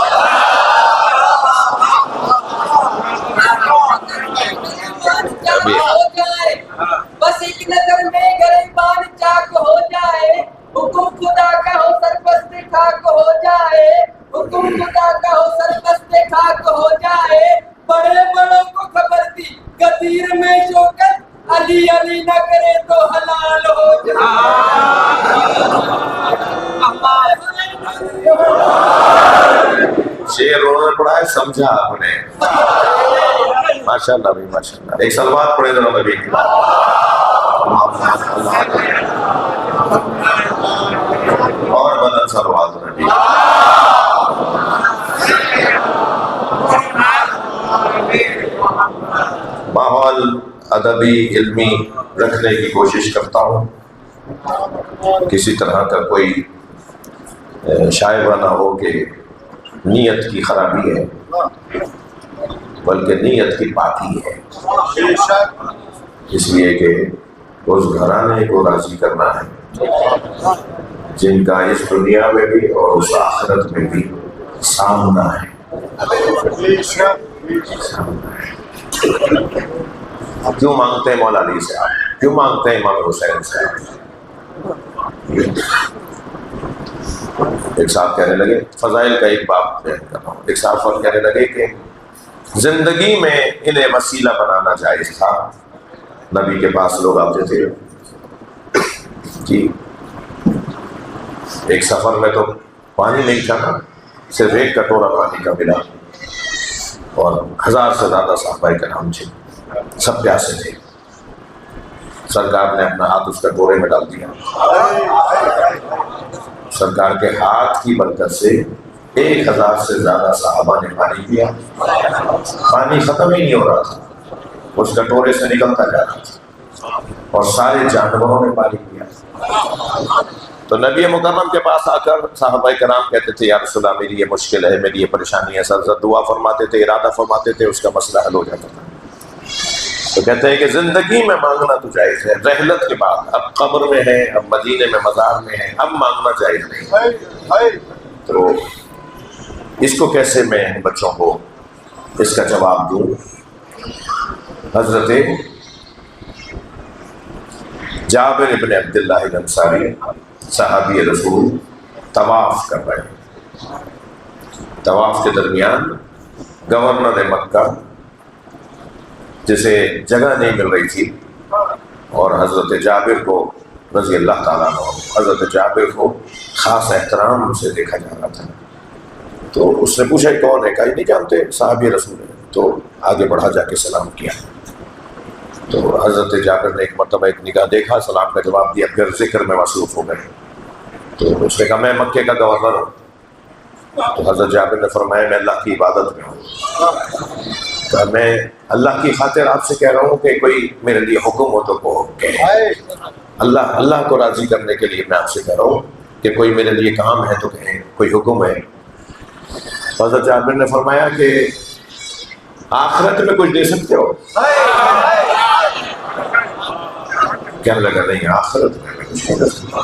بس ایک نظر میں گریبان چاک ہو جائے، حکم خدا کا ہو سرپست خاک ہو جائے، حکم خدا کا ہو سرپست خاک ہو جائے۔ بڑے بڑوں کو خبر دی غدیر میں شوکت، علی علی نہ کرے تو حلال ہو شعر انہوں نے پڑھا ہے، سمجھا آپ نے؟ ماشاءاللہ بھی ماشاءاللہ۔ ایک سلوات پڑھے ذرا نبی کی، اور بدن سلوات نبی۔ ماحول ادبی علمی رکھنے کی کوشش کرتا ہوں، کسی طرح کا کوئی شائبہ نہ ہو کہ نیت کی خرابی ہے، بلکہ نیت کی پاکی ہے، اس لیے کہ اس گھرانے کو راضی کرنا ہے جن کا اس دنیا میں بھی اور اس آخرت میں بھی سامنا ہے۔ کیوں مانگتے ہیں مولا علی صاحب، کیوں مانگتے ہیں امام حسین صاحب؟ ایک صاحب کہنے لگے، فضائل کا ایک باب بیان کر رہا ہوں، ایک صاحب کہنے لگے کہ زندگی میں انہیں وسیلہ بنانا جائز تھا۔ نبی کے پاس لوگ آتے تھے جی، ایک سفر میں تو پانی نہیں تھا نا، صرف ایک کٹورا پانی کا ملا، اور 1000 سے زیادہ صحابہ کرام تھے، سب پیاسے تھے۔ سرکار نے اپنا ہاتھ اس کٹورے میں ڈال دیا، سرکار کے ہاتھ کی برکت سے 1000 سے زیادہ صحابہ نے پانی پیا، پانی ختم ہی نہیں ہو رہا تھا، اس کٹورے سے نکلتا جا رہا تھا، اور سارے جانوروں نے پانی پیا۔ تو نبی مکرم کے پاس آ کر صحابہ کرام کہتے تھے، یا رسول اللہ میری یہ مشکل ہے، میری یہ پریشانی ہے، سر دعا فرماتے تھے، ارادہ فرماتے تھے، اس کا مسئلہ حل ہو جاتا تھا۔ تو کہتے ہیں کہ زندگی میں مانگنا تو جائز ہے، رحلت کے بعد اب قبر میں ہے، اب مدینے میں مزار میں ہے، اب مانگنا جائز نہیں۔ تو اس کو کیسے میں بچوں کو اس کا جواب دوں؟ حضرت جابر ابن عبداللہ الانصاری صحابی رسول طواف کر رہے ہیں، طواف کے درمیان گورنر مکہ جسے جگہ نہیں مل رہی تھی، اور حضرت جابر کو رضی اللہ تعالیٰ عنہ، حضرت جابر کو خاص احترام سے دیکھا جا رہا تھا۔ تو اس نے پوچھا کون ہے؟ کہا نہیں جانتے، صحابی رسول ہے۔ تو آگے بڑھا جا کے سلام کیا، تو حضرت جابر نے ایک مرتبہ ایک نگاہ دیکھا، سلام کا جواب دیا، پھر ذکر میں مصروف ہو گئے۔ تو اس نے کہا میں مکے کا گورنر ہوں۔ تو حضرت جابر نے فرمایا میں اللہ کی عبادت میں ہوں، کہ میں اللہ کی خاطر آپ سے کہہ رہا ہوں کہ کوئی میرے لیے حکم ہو تو کو کہے، اللہ کو راضی کرنے کے لیے میں آپ سے کہہ رہا ہوں کہ کوئی میرے لیے کام ہے تو کہیں، کوئی حکم ہے۔ حضرت جابر نے فرمایا کہ آخرت میں کچھ دے سکتے ہو؟ کہنے لگا نہیں، آخرت میں کچھ نہیں دے سکتا۔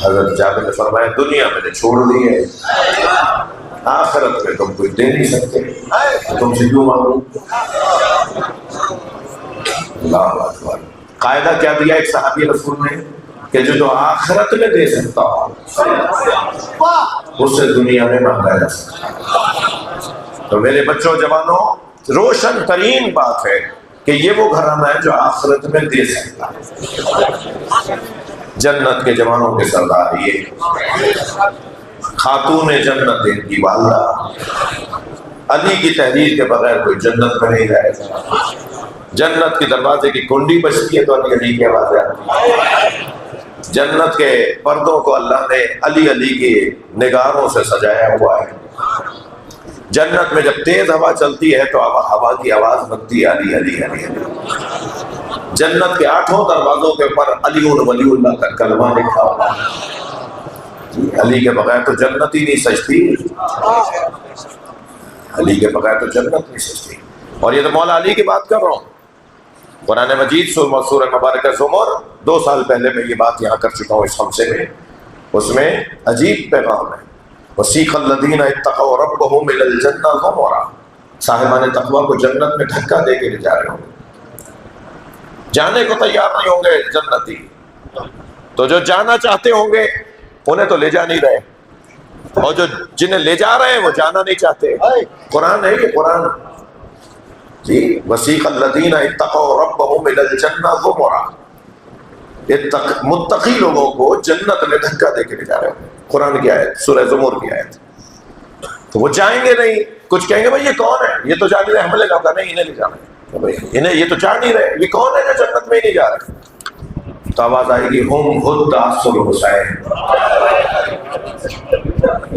حضرت جابر نے فرمایا دنیا میں نے چھوڑ دی ہے، آخرت میں تم کچھ دے نہیں سکتے، تم سے کیوں مانگوں؟ اللہ اکبر۔ قاعدہ کیا دیا ایک صحابی رسول نے کہ جو آخرت میں دے سکتا ہو اس سے دنیا میں مانگا جا سکتا۔ تو میرے بچوں جوانوں، روشن ترین بات ہے کہ یہ وہ گھرانہ ہے جو آخرت میں دے سکتا ہے۔ جنت کے جوانوں کے سردار یہ خاتون جنت ان کی والدہ، علی کی تحریر کے بغیر کوئی جنت میں نہیں جائے گا۔ جنت کے دروازے کی کنڈی بجتی ہے تو علی کی آواز آتی ہے۔ جنت کے پردوں کو اللہ نے علی کی نگاروں سے سجایا ہوا ہے۔ جنت میں جب تیز ہوا چلتی ہے تو ہوا کی آواز بنتی ہے علی علی علی علی۔ جنت کے 8 دروازوں کے اوپر علی ولی اللہ کا کلمہ لکھا ہوا ہے۔ علی کے بغیر تو جنت ہی نہیں سجتی، علی کے بغیر تو جنت نہیں سجتی۔ اور یہ تو مولا علی کی بات کر رہا ہوں۔ قرآن مجید سورہ مبارکہ زمر 2 سال پہلے میں یہ بات یہاں کر چکا ہوں اس خمسے میں، اس میں عجیب پیغام ہے۔ وَسِيقَ الَّذِينَ اتَّقَوْا رَبَّهُمْ إِلَى الْجَنَّةِ زُمَرًا، صاحبان تقویٰ کو جنت میں دھکا دے کے لے جا رہے ہوں گے، جانے کو تیار نہیں ہوں گے جنتی، تو جو جانا چاہتے ہوں گے انہیں تو لے جا نہیں رہے، اور جو جنہیں لے جا رہے ہیں وہ جانا نہیں چاہتے۔ قرآن ہے یہ، قرآن جی۔ وَسِيقَ الَّذِينَ اتَّقَوْا رَبَّهُمْ إِلَى الْجَنَّةِ زُمَرًا، متقی لوگوں کو جنت میں دھکا دے کے لے جا رہے ہیں۔ قرآن کی آیت، سورہ زمر کی آیت۔ تو وہ جائیں گے نہیں، کچھ کہیں گے بھائی یہ کون ہے، یہ تو جا نہیں رہے، ہم لے جاؤ، نہیں انہیں لے جانا ہے، انہیں یہ تو جا نہیں رہے، یہ کون ہے جو جنت میں ہی نہیں جا رہے؟ تو آواز آئے گی ہم حداث الحسین،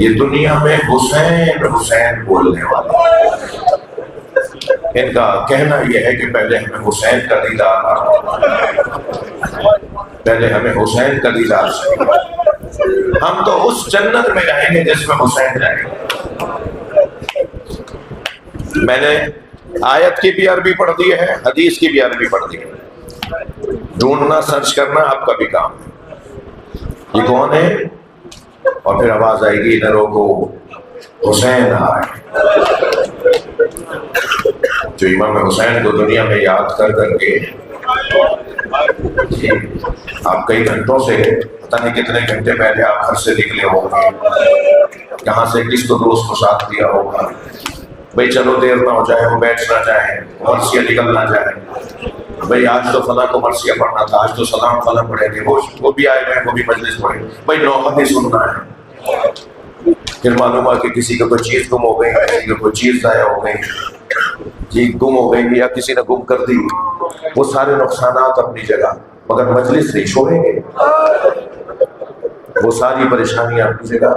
یہ دنیا میں حسین حسین بولنے والے، ان کا کہنا یہ ہے کہ پہلے ہمیں حسین کا دیدار آنا، پہلے ہمیں حسین کا دیدار چاہیے، ہم تو اس جنت میں جائیں گے جس میں حسین جائیں گے۔ میں نے آیت کی بھی عربی پڑھ دی ہے، حدیث کی بھی عربی پڑھ دی ہے، ڈھونڈنا سرچ کرنا آپ کا بھی کام ہے، یہ کون ہے؟ اور پھر آواز آئے گی ادھر کو حسین آئے، جو امام حسین کو دنیا میں یاد کر کر کے آپ کئی گھنٹوں سے، پتہ نہیں کتنے گھنٹے پہلے آپ گھر سے نکلے ہوں گے، کہاں سے کس کو دوست کو ساتھ دیا ہوگا، بھئی چلو دیر نہ ہو جائے، وہ بیٹھ نہ جائے، مرثیہ نکل نہ جائے، بھئی آج تو فلاں کو مرثیہ پڑھنا تھا، آج تو سلام فلاں پڑھیں گے، وہ بھی آئے ہیں، وہ بھی مجلس پڑھیں گے، بھئی نوبت ہی سننا ہے۔ پھر معلوم ہوا کہ کسی کو کوئی چیز گم ہو گئی، کسی کو کوئی چیز ضائع ہو گئی، جی گم ہو گئی یا کسی نے گم کر دی، وہ سارے نقصانات اپنی جگہ، مگر مجلس نہیں چھوڑیں گے، وہ ساری پریشانیاں اپنی جگہ،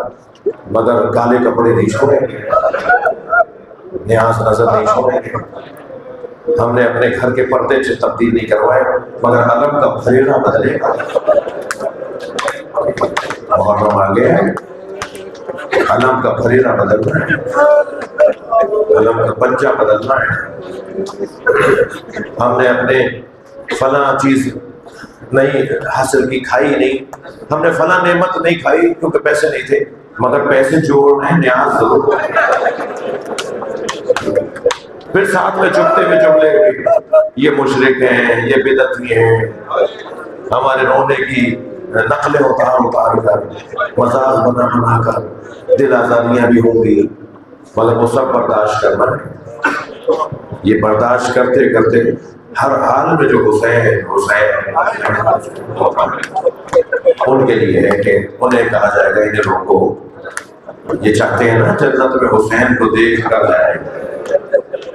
مگر کالے کپڑے نہیں چھوڑیں گے، نیاز نظر نہیں چھوڑیں گے، ہم نے اپنے گھر کے پردے سے تبدیل نہیں کروائے، مگر علم کا پھریرا بدلے گا، محرم آگے ہے، علم کا پھریرا بدلنا ہے، علم کا پنجہ بدلنا ہے، ہم نے اپنے فلاں چیز نہیں حاصل کی، کھائی نہیں، ہم نے فلاں نعمت نہیں کھائی کیونکہ پیسے نہیں تھے، مگر پیسے جوڑنے نیاز ضرور ہے۔ پھر ساتھ میں چپتے میں جملے یہ مشرک ہیں، یہ بدعتی ہیں، ہمارے رونے کی نقلیں اتار کر، مزاج بنا کر دل آزاریاں بھی ہوں گی، مگر وہ سب برداشت کرنا ہے۔ یہ برداشت کرتے کرتے ہر حال میں جو حسین ان کے لیے ہے کہ انہیں کہا جائے گا انہیں روکو، یہ چاہتے ہیں نا جنت میں حسین کو دیکھ کر جائے،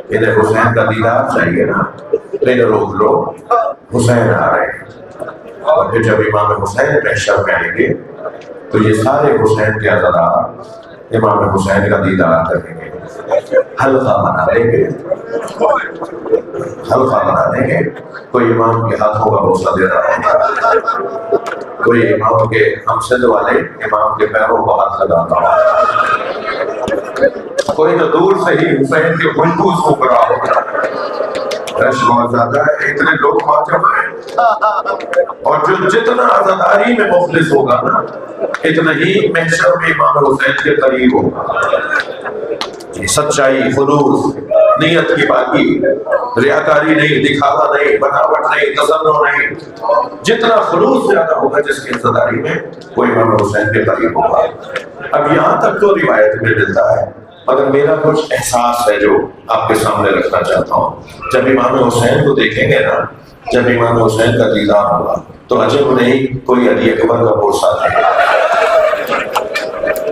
انہیں حسین کا دیدار چاہیے نا، انہیں روک لو، حسین آ رہے ہیں۔ اور پھر جب امام حسین محشر میں آئیں گے تو یہ سارے حسین کے عزادار امام حسین کا دیدار کریں گے، حلقہ بنا لیں گے، حلقہ بنا لیں گے، کوئی امام کے ہاتھوں کا بوسہ دے رہا ہوگا، کوئی امام کے ہمسد والے امام کے پیروں کو ہاتھ لگاتا ہوگا، کوئی تو دور سے ہی حسین کے خوشبو سونگ رہا ہوگا، رش بہت زیادہ ہے، اتنے لوگ واجب ہیں، اور جو جتنا عزاداری میں مخلص ہوگا نا اتنا ہی محشر میں امام حسین کے قریب ہوگا۔ سچائی، خلوص، نیت کی پاکی، ریاکاری نہیں، دکھاوا نہیں، بناوٹ نہیں، تصنع نہیں، جتنا خلوص زیادہ ہوگا جس کی عزاداری میں وہ امام حسین کے قریب ہوگا۔ اب یہاں تک تو روایت میں ملتا ہے، مگر میرا کچھ احساس ہے جو آپ کے سامنے رکھنا چاہتا ہوں۔ جب امام حسین کو دیکھیں گے نا، جب امام حسین کا دیدار ہوگا تو عجب نہیں کوئی علی اکبر کا بوسہ دے گا،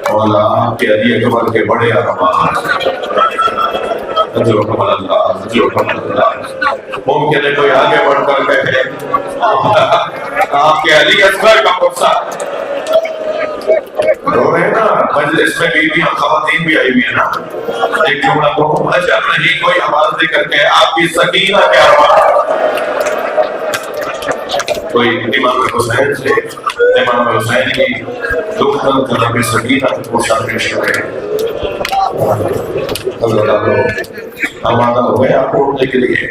مولا آپ کے علی اکبر کے بڑے ارمان، ممکن ہے کوئی آگے بڑھ کر کہے آپ کے علی اکبر کا بوسہ، رو رہے ہیں نا مجلس میں بیویاں خواتین بھی آئی ہوئی ہیں نا، ایک جملہ کو عجب نہیں کوئی آواز دے کر کے آپ کی سکینہ کے ارمان، کوئی امام حسین سے امام حسین کی دختر جناب سکینہ کو شان پیش کرے. آمادہ ہو گئے آپ اٹھنے کے لیے.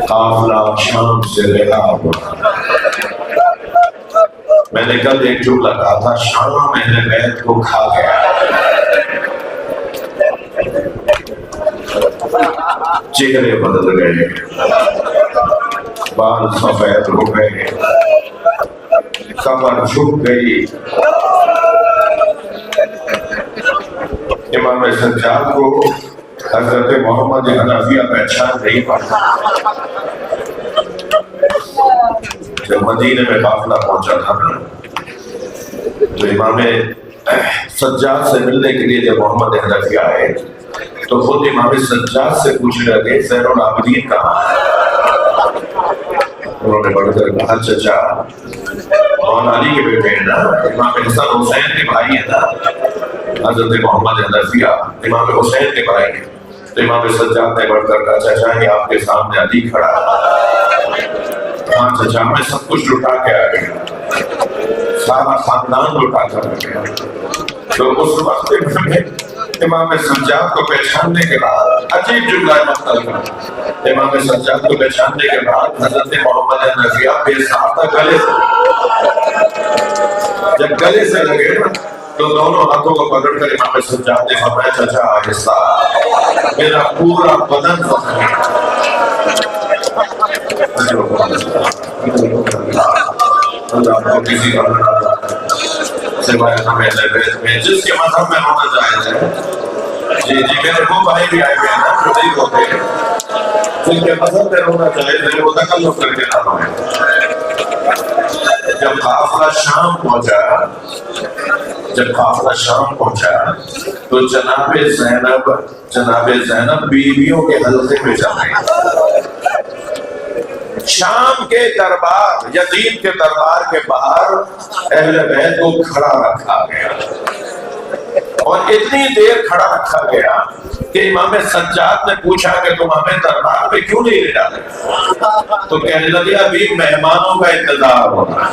قافلہ شام سے رہا ہوا. میں نے کل ایک جملہ کہا تھا، شام اہل بیت کو کھا گیا. چہرے بدل گئے، بال سفید ہو گئے، کمر جھک گئی. امام سجاد کو حضرت محمد حنفیہ پہچان نہیں پاتا. جب مدینے میں قافلہ پہنچا تھا تو امام سجاد سے ملنے کے لیے جب محمد حنفیہ آئے تو خود امام سجاد سے پوچھنے لگے زین العابدین کہاں ہے؟ انہوں نے بڑھ کر کہا چچا مولا علی کے بیٹے ہیں نا، امام حسن حسین کے بھائی ہیں نا، حضرت محمد حنفیہ امام حسین کے بھائی ہیں. تو امام سجاد نے بڑھ کر کہا چچا یہ آپ کے سامنے علی کھڑا ہے. ہاں چچا میں سب کچھ لٹا کے آ گیا، سارا خاندان لٹا کر آ گیا. تو اس وقت امام سجاد کو پہچاننے کے بعد عجیب جملہ مختلف ہے. امام سجاد کو پہچاننے کے بعد حضرت محمد حنفیہ بے ساتھ گلے سے، جب گلے سے لگے تو دونوں ہاتھوں کو پکڑ کر امام سجاد نے فرمایا چچا آہستہ، میرا پورا بدن زخمی ہے. اللہ کو کسی کا سوائے ہمیں میں جس کے مذہب میں ہونا جائز ہے. جی جی میرے وہ بھائی بھی آئے ہوئے ہیں نا جو نہیں ہوتے، جن کے مذہب میں ہونا جائز ہے وہ تکلف کر کے نہ ہوئے. جب قافلہ شام پہنچا تو جناب زینب بیویوں کے حلقے میں جا گئی. شام کے دربار، یزید کے دربار کے باہر اہل بیت کو کھڑا رکھا گیا اور اتنی دیر کھڑا رکھا گیا کہ امام سجاد نے پوچھا کہ تم ہمیں دربار پہ کیوں نہیں لے ڈالے؟ تو کہنے لگے ابھی مہمانوں کا انتظار ہونا ہے.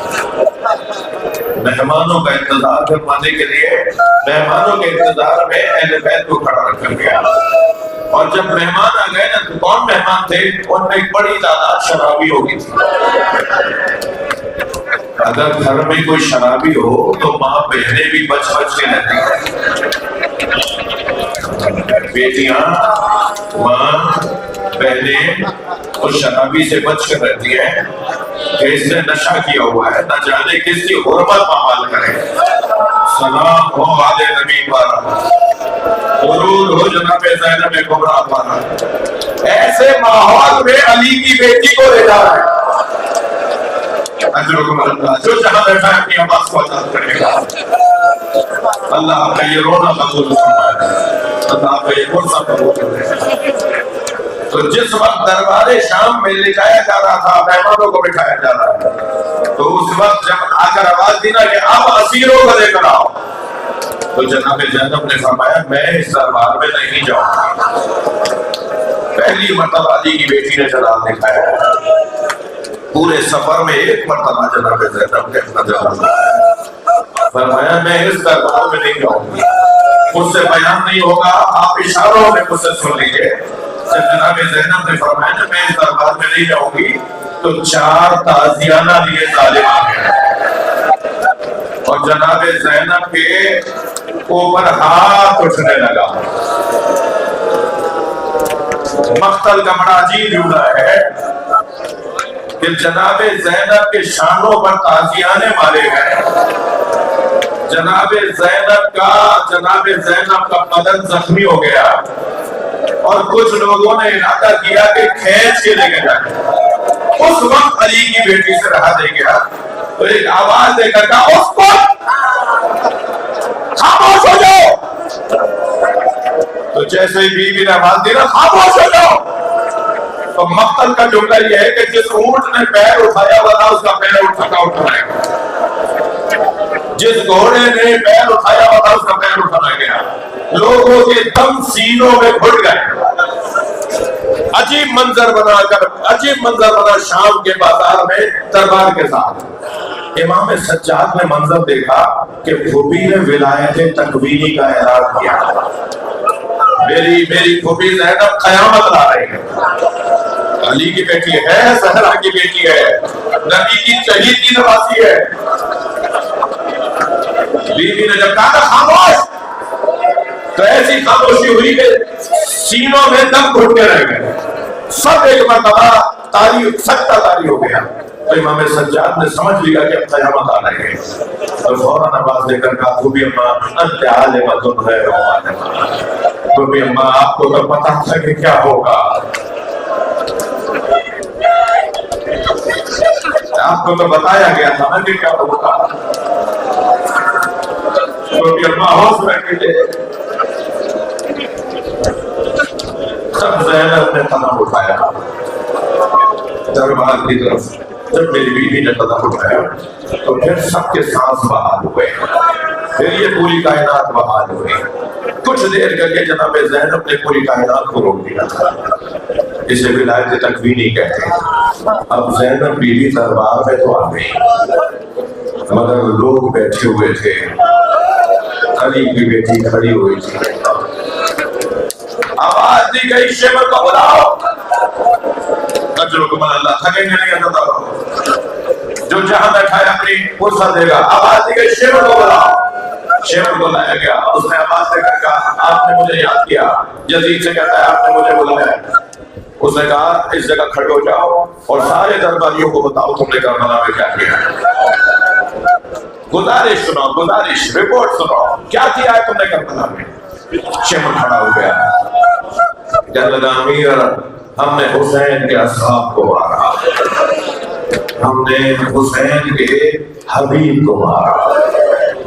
مہمانوں کا انتظار کروانے کے لیے مہمانوں کے انتظار میں اہل بیت کو کھڑا رکھا گیا. اور جب مہمان آ گئے نا تو کون مہمان تھے؟ ان میں ایک بڑی تعداد شرابی ہوگی تھی. اگر گھر میں کوئی شرابی ہو تو ماں بہنیں بھی بچ کے رہتی ہیں. بیٹیاں، ماں، بہنیں اس شرابی سے بچ کر رہتی ہیں کہ اس نے نشہ کیا ہوا ہے، نہ جانے کس کی حرمت پامال کرے. سلام ہو آل نبی پر، درود ہو جناب زینب کبریٰ پر. ایسے ماحول میں علی کی بیٹی کو لے جا رہے ہیں. جو جہاں بیٹھا ہے اپنی آواز کو آزاد کرے گا. اللہ آپ کا یہ رونا قبول فرمائے، اللہ آپ کا یہ غصہ قبول کرے. تو جس وقت دربار شام میں لے جایا جا رہا تھا، مہمانوں کو بٹھایا جا رہا تھا، تو اس وقت جب آ کر آواز دی نا کہ اب اسیروں کو لے کر آؤ، تو جناب زینب نے فرمایا میں اس دربار میں نہیں جاؤں گا. پہلی مرتبہ علی کی بیٹی نے جلال دکھایا. پورے سفر میں ایک مرتبہ جناب زینب نے اپنا جلال دکھایا. فرمایا میں اس دربار میں نہیں جاؤں گی، مجھ سے بیان نہیں ہوگا، آپ اشاروں میں مجھ سے سن لیجیے. جب جناب زینب نے فرمایا میں اس دربار میں نہیں جاؤں گی تو 4 تازیانہ لیے ظالم آ گئے اور جناب زینب کے اوپر ہاتھ اٹھنے لگا. مقتل کا بڑا عجیب جملہ ہے کہ جناب زینب کے شانوں پر تازیانے مارے گئے. جناب زینب کا بدن زخمی ہو گیا اور کچھ لوگوں نے ارادہ کیا کہ کھینچ کے لے کے جائیں. اس وقت علی کی بیٹی سے رہا دے گیا تو ایک آواز دے کر کہا اس کو خاموش ہو جاؤ. تو جیسے ہی بیوی نے آواز دی نا خاموش ہو جاؤ، تو مقتل کا جملہ یہ ہے کہ جس اونٹ نے پیر اٹھایا ہوا تھا اس کا پیر اٹھانا گیا، جس گھوڑے نے پیر اٹھایا ہوا تھا اس کا پیر اٹھانا گیا. لوگوں کے دم سینوں میں گھٹ گئے. عجیب منظر بنا کر عجیب منظر بنا شام کے بازار میں دربار کے ساتھ. امام سجاد نے منظر دیکھا کہ پھوپھی نے ولایت تکوینی کا اعلان کیا. میری پھوپھی زینب قیامت لا رہی ہے. علی کی بیٹی ہے, زہرا کی بیٹی ہے, نبی کی شہید کی نواسی ہے. بیوی نے جب کہا خاموش, تو ایسی خاموشی ہوئی کہ سینوں میں دم گھٹنے رہ گئے. سب ایک مرتبہ تاریخ سکتہ تاری ہو گیا. تو امام سجاد نے سمجھ لیا کہ اب قیامت آ رہی ہے. اور فوراً آواز دے کر کہا پھوپھی اماں انت عالمۃ غیر عالمہ. پھوپھی اماں آپ کو تو پتہ تھا کہ کیا ہوگا, آپ کو تو بتایا گیا تھا نا کہ کیا ہوگا. پھوپھی اماں ہوش میں کہتے سب زینب نے قدم اٹھایا دربار کی طرف. جب میری بیوی نے قدم اٹھایا تو پھر سب کے سانس بحال ہوئے, پھر یہ پوری کائنات بحال ہوئی. کچھ دیر کر کے جناب زینب نے پوری کائنات کو روک دیا تھا, اسے ولایت تکوینی کہتے ہیں. اب زینب بیوی دربار میں تو آ گئی, مگر لوگ بیٹھے ہوئے تھے. علی کی بیٹی کھڑی ہوئی تھی. آواز دی گئی شمر کو بلاؤ. اجرکم اللہ, تھکیں گے نہیں اللہ تعالیٰ, جو جہاں بیٹھا ہے اپنی فرصت دے گا. آواز دی گئی شمر کو بلاؤ. شمر کو لایا گیا. اس نے آواز دے کر کہا آپ نے مجھے یاد کیا. یزید سے کہتا ہے آپ نے مجھے بلایا. اس نے کہا اس جگہ کھڑے ہو جاؤ اور سارے درباریوں کو بتاؤ تم نے کربلا میں کیا کیا. گزارش سنو, گزارش رپورٹ سنو, کیا کیا ہے تم نے کربلا میں. شمر کھڑا ہو گیا, کہنے لگا امیر ہم نے حسین کے اصحاب کو مارا, ہم نے حسین کے حبیب کو مارا,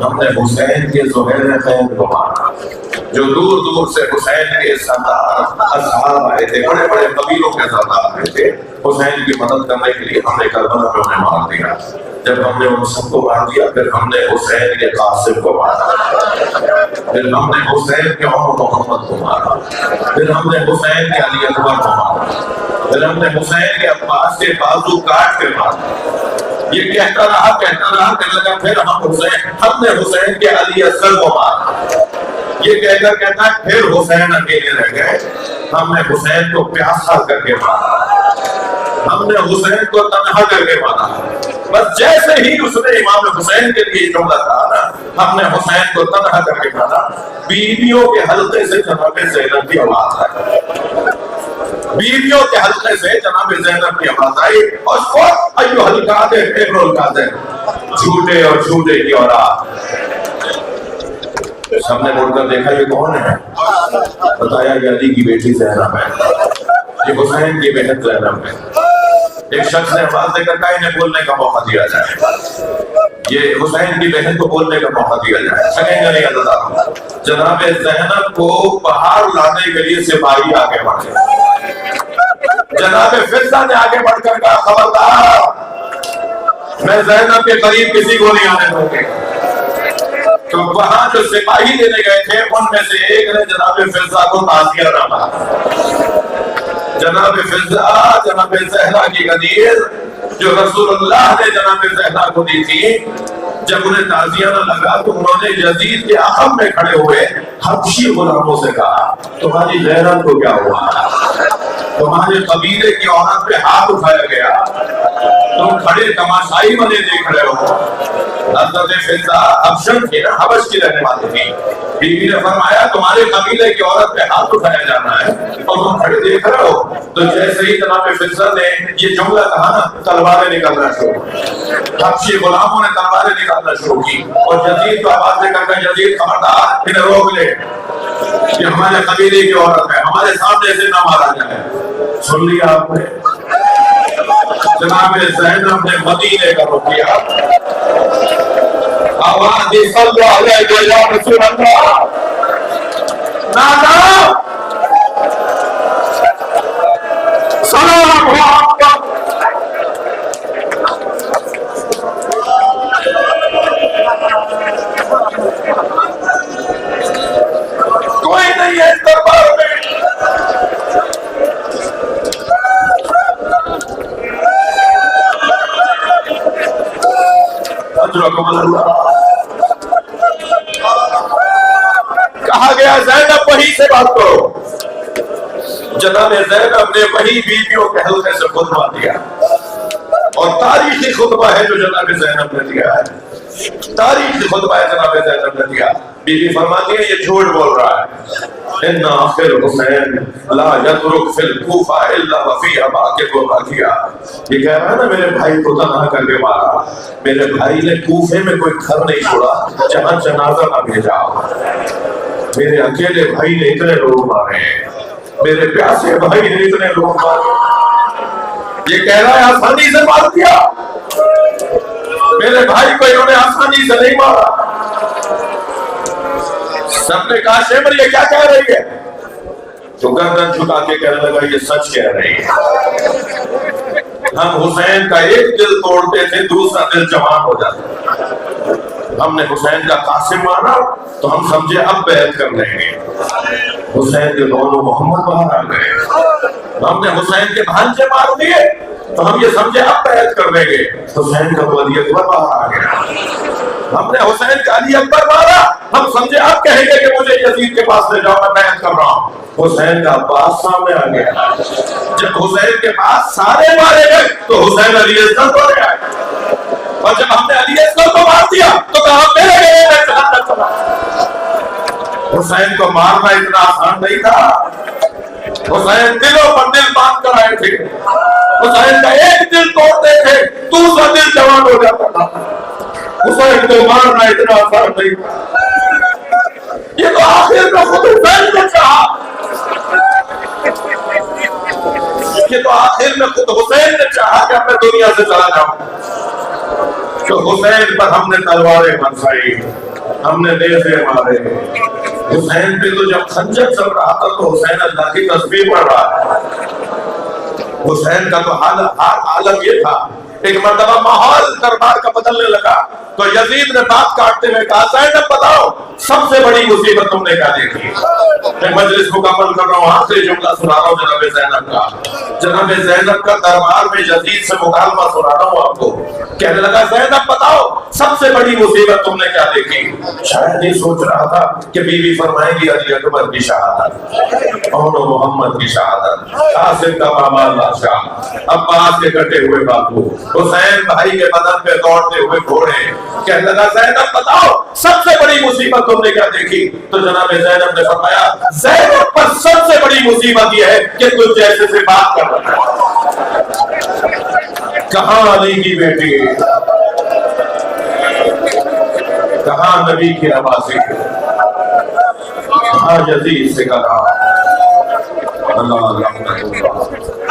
ہم نے حسین کے زہیر خیر کو مارا. جو دور دور سے حسین کے سردار اصحاب آئے تھے, بڑے بڑے قبیلوں کے سردار آئے تھے حسین کی مدد کرنے کے لیے, ہم نے کربلا میں انہیں مار دیا. جب ہم نے ان سب کو مار دیا پھر ہم نے حسین کے قاسم کو مارا, پھر ہم نے حسین کے عمر محمد کو مارا, پھر ہم نے حسین کے علی اکبر کو مارا, پھر ہم نے حسین کے عباس کے بازو کاٹ کے مارا. یہ کہتا رہا کہنے لگا پھر ہم نے حسین کے علی اصغر کو مارا. یہ کہہ کر کہتا ہے پھر حسین اکیلے رہ گئے, ہم نے حسین کو پیاسا کر کے مارا, ہم نے حسین کو تنہا کر کے مارا. بس جیسے ہی اس نے امام حسین کے لیے جملہ کہا نا, ہم نے حسین کو تنہا کر کے مارا, بیویوں کے حلقے سے جناب زینب کی آواز آئی. بیویوں کے حلقے سے جناب زینب کی آواز آئی اور ایھا الکاذب ابن الکاذب, جھوٹے اور جھوٹے کی اولاد. سب نے مڑ کر دیکھا یہ کون ہے, بتایا یہ علی کی بیٹی زینب ہے, یہ حسین کی بہن زینب ہے. ایک شخص نے آواز دے کر کہا انہیں بولنے کا موقع دیا جائے, یہ حسین کی بہن کو بولنے کا موقع دیا جائے. سکیں گے نہیں اللہ تعالیٰ. جناب زینب کو باہر لانے کے لیے سپاہی آگے بڑھ گئے. جناب فضہ نے آگے بڑھ کر کہا خبردار, میں زینب کے قریب کسی کو نہیں آنے دوں گی. تو وہاں جو سپاہی دینے گئے تھے ان میں سے ایک نے جناب فضہ کو تعزیہ نامہ. جناب فضہ جناب زہرا کی غدیر جو رسول اللہ نے جناب زہرا کو دی تھی, جب انہیں تعزیہ نہ لگا تو انہوں نے یزید کے عقب میں کھڑے ہوئے حبشی غلاموں سے کہا تمہاری غیرت کو کیا ہوا, تمہارے قبیلے کی عورت پہ ہاتھ اٹھایا گیا, تم کھڑے تماشائی بنے دیکھ رہے ہو. حضرت فضہ حبشن تھی نا, حبش کی رہنے والی تھی. بیوی نے فرمایا تمہارے قبیلے کی عورت پہ ہاتھ اٹھایا جانا ہے اور تم کھڑے دیکھ رہے ہو. تو جیسے ہی جناب فضہ نے یہ جملہ کہا نا, تلواریں نکلنا شروع, حبشی غلاموں نے تلواریں نکالنا شروع کی اور یزید کو آواز دے کر یزید خبردار انہیں روک لے, یہ ہمارے قبیلے کی عورت ہے, ہمارے سامنے سے نہ مارا جائے. سن لیا آپ نے, جناب زینب نے مدینے کا رخ کیا. آواز دی صلی اللہ علیہ یا رسول اللہ, نانا سلام علیکم. کوئی نہیں ہے اس دربار میں, اللہ۔ کہا گیا زینب وہی سے بات کرو۔ جناب زینب نے وہی بیویوں کے حلقے سے خطبہ دیا، اور تاریخی خطبہ ہے جو جناب زینب نے دیا ہے، تاریخی خطبہ ہے جناب زینب نے دیا۔ بیوی فرماتی ہے یہ جھوٹ بول رہا ہے، ان آخر حسین لا یترک فی الکوفہ الا وفی اباکہ کو باقیہ۔ یہ کہہ رہا ہے نا میرے بھائی کو تنہا کر کے مارا، میرے بھائی نے کوفے میں کوئی گھر نہیں چھوڑا جہاں جنازہ نہ بھیجا۔ میرے اکیلے بھائی نے اتنے لوگ مارے ہیں، میرے پیاسے بھائی نے اتنے لوگ مارے۔ یہ کہہ رہا ہے آسانی سے مار دیا، میرے بھائی کو انہوں نے آسانی سے نہیں مارا۔ سب نے کہا شیمر یہ کیا کہہ رہی ہے؟ تو گردن جھکا کے کہنے لگا یہ سچ کہہ رہی ہے، ہم حسین کا ایک دل توڑتے تھے دوسرا دل جوان ہو جاتا۔ ہم نے حسین کا قاسم مانا تو ہم سمجھے اب بیعت کر لیں گے، حسین کے دونوں محمد باہر آ گئے۔ ہم نے حسین کے بھانجے مار دیے تو ہم یہ سمجھے اب بیعت کر لیں گے، حسین کا علی اکبر باہر آ گیا۔ ہم نے حسین کا علی اکبر مارا، ہم سمجھے اب کہیں گے کہ مجھے یزید کے پاس لے جاؤ میں بیعت کر رہا ہوں، حسین کا عباس سامنے آ گیا۔ جب حسین کے پاس سارے مارے گئے تو حسین علی اصغر کو لے آئے، اور جب ہم نے علی اصغر کو مار دیا تو کہا میرے لیے میں جہنم چلا۔ حسین کو مارنا اتنا آسان نہیں تھا، حسین دلوں پر دل باندھ کر آئے تھے، حسین کا ایک دل توڑتے تھے دوسرا دل جوان ہو جاتا تھا۔ حسین کو مارنا اتنا آسان نہیں تھا، یہ تو آخر میں خود حسین نے چاہا، یہ تو آخر میں خود حسین نے چاہا کہ میں دنیا سے چلا جاؤں۔ تو حسین پر ہم نے تلواریں برسائی، ہم نے نیزے مارے۔ حسین پہ تو جب خنجر چل رہا تھا تو حسین اللہ کی تسبیح پڑھ رہا تھا۔ حسین کا تو عالم یہ تھا، ایک مرتبہ ماحول دربار کا بدلنے لگا تو یزید نے بات کاٹتے ہوئے کہا زینب بتاؤ سب سے بڑی مصیبت تم نے کیا دیکھی؟ میں مجلس مکمل کر رہا ہوں، آخری جملہ سنا رہا ہوں جناب زینب کا۔ جناب زینب کا دربار میں یزید سے مکالمہ سنا رہا ہوں آپ کو۔ کہنے لگا زینب بتاؤ سب سے بڑی مصیبت تم نے کیا دیکھی؟ شاید نہیں سوچ رہا تھا کہ بیوی فرمائیں گی علی اکبر کی شہادت، اور محمد کی شہادت، قاسم کا مامال بادشاہ، عباس کے کٹے ہوئے بابو، حسین بھائی کے بدن پہ دوڑتے ہوئے گھوڑے۔ کہنے لگا زینب بتاؤ سب سے بڑی مصیبت تم نے کیا دیکھی؟ تو جناب زینب نے فرمایا زینب پر سب سے بڑی مصیبت یہ ہے کہ تم جیسے سے بات کر رہا ہے۔ کہاں علی کی بیٹی، کہاں نبی کی نوازی، کہاں یزید سے کہا اللہ اللہ